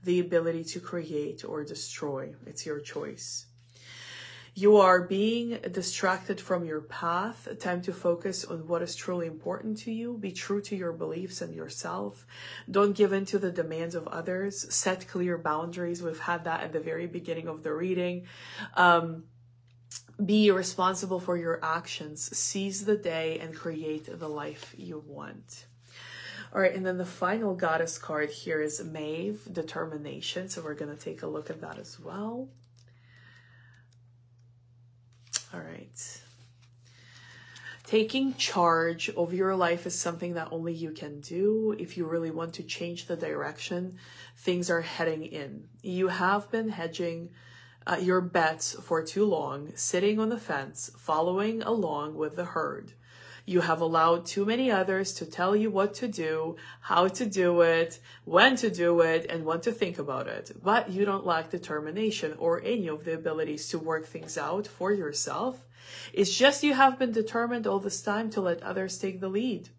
the ability to create or destroy. It's your choice. You are being distracted from your path. Time to focus on what is truly important to you. Be true to your beliefs and yourself. Don't give in to the demands of others. Set clear boundaries. We've had that at the very beginning of the reading. Be responsible for your actions. Seize the day and create the life you want. All right, and then the final goddess card here is Maeve, determination. So we're going to take a look at that as well. All right. Taking charge of your life is something that only you can do. If you really want to change the direction things are heading in. You have been hedging your bets for too long, sitting on the fence, following along with the herd. You have allowed too many others to tell you what to do, how to do it, when to do it, and what to think about it. But you don't lack determination or any of the abilities to work things out for yourself. It's just you have been determined all this time to let others take the lead.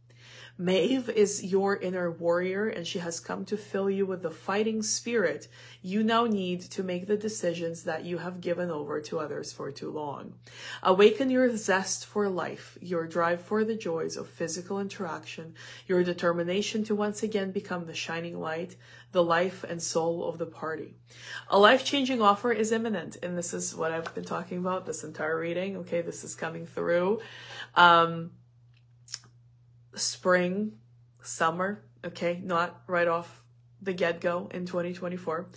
Maeve is your inner warrior, and she has come to fill you with the fighting spirit you now need to make the decisions that you have given over to others for too long. Awaken your zest for life, your drive for the joys of physical interaction, your determination to once again become the shining light, the life and soul of the party. A life-changing offer is imminent, and this is what I've been talking about this entire reading. Okay, this is coming through. Spring, summer, okay, not right off the get-go in 2024.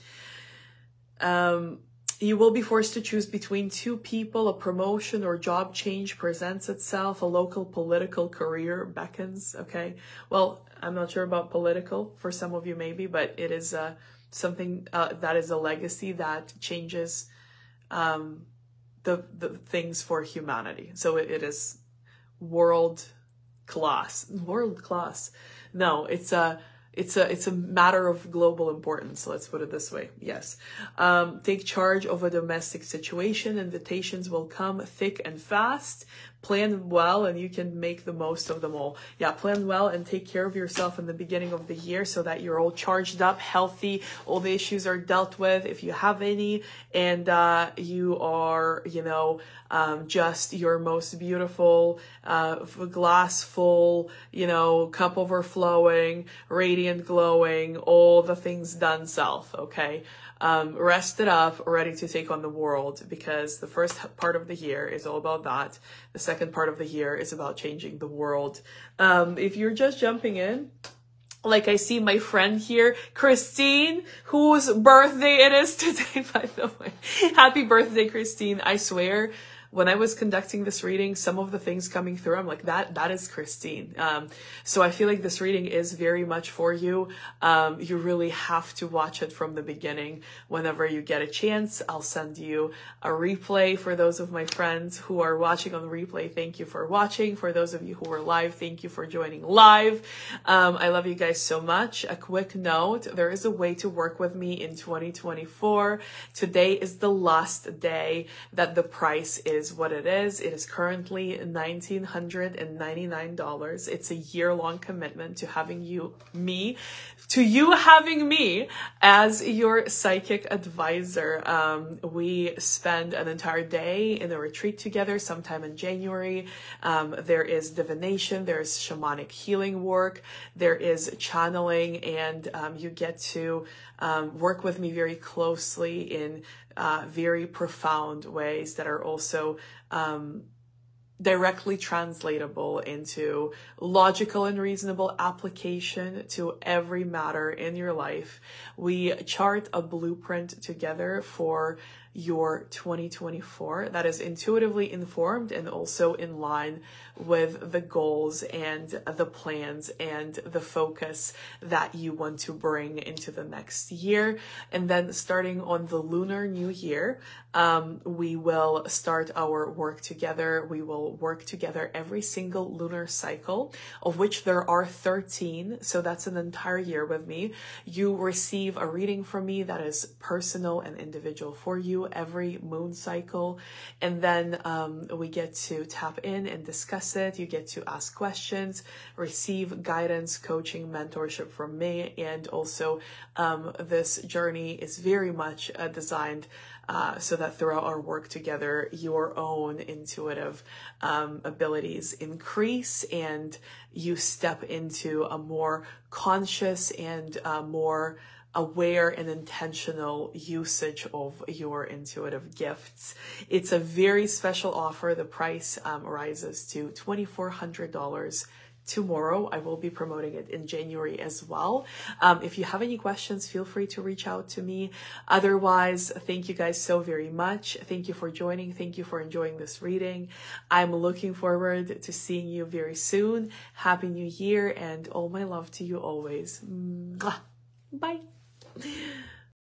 You will be forced to choose between two people. A promotion or job change presents itself. A local political career beckons. Okay. Well, I'm not sure about political for some of you maybe, but it is something that is a legacy that changes the things for humanity. So it is world class. No, it's a matter of global importance. Let's put it this way. Yes. Take charge of a domestic situation. Invitations will come thick and fast. Plan well and you can make the most of them all. Yeah, plan well and take care of yourself in the beginning of the year so that you're all charged up, healthy, all the issues are dealt with if you have any, and you are, just your most beautiful, glass full, cup overflowing, radiant, glowing, all the things done self, okay? Rested up, ready to take on the world, because the first part of the year is all about that. The second part of the year is about changing the world. If you're just jumping in, like I see my friend here, Christine, whose birthday it is today, by the way. Happy birthday, Christine. I swear, when I was conducting this reading, some of the things coming through, I'm like, that is Christine. So I feel like this reading is very much for you. You really have to watch it from the beginning. Whenever you get a chance, I'll send you a replay. For those of my friends who are watching on the replay, thank you for watching. For those of you who are live, thank you for joining live. I love you guys so much. A quick note, there is a way to work with me in 2024. Today is the last day that the price is what it is. It is currently $1,999. It's a year-long commitment to having you having me as your psychic advisor. We spend an entire day in a retreat together sometime in January. There is divination, there's shamanic healing work, there is channeling, and you get to work with me very closely in very profound ways that are also directly translatable into logical and reasonable application to every matter in your life. We chart a blueprint together for your 2024 that is intuitively informed and also in line with the goals and the plans and the focus that you want to bring into the next year. And then starting on the lunar new year, we will start our work together. We will work together every single lunar cycle, of which there are 13. So that's an entire year with me. You receive a reading from me that is personal and individual for you every moon cycle. And then we get to tap in and discuss it. You get to ask questions, receive guidance, coaching, mentorship from me. And also this journey is very much designed so that throughout our work together, your own intuitive abilities increase and you step into a more conscious and more aware and intentional usage of your intuitive gifts. It's a very special offer. The price rises to $2,400 tomorrow. I will be promoting it in January as well. If you have any questions, feel free to reach out to me. Otherwise, thank you guys so very much. Thank you for joining. Thank you for enjoying this reading. I'm looking forward to seeing you very soon. Happy New Year and all my love to you always. Mwah. Bye.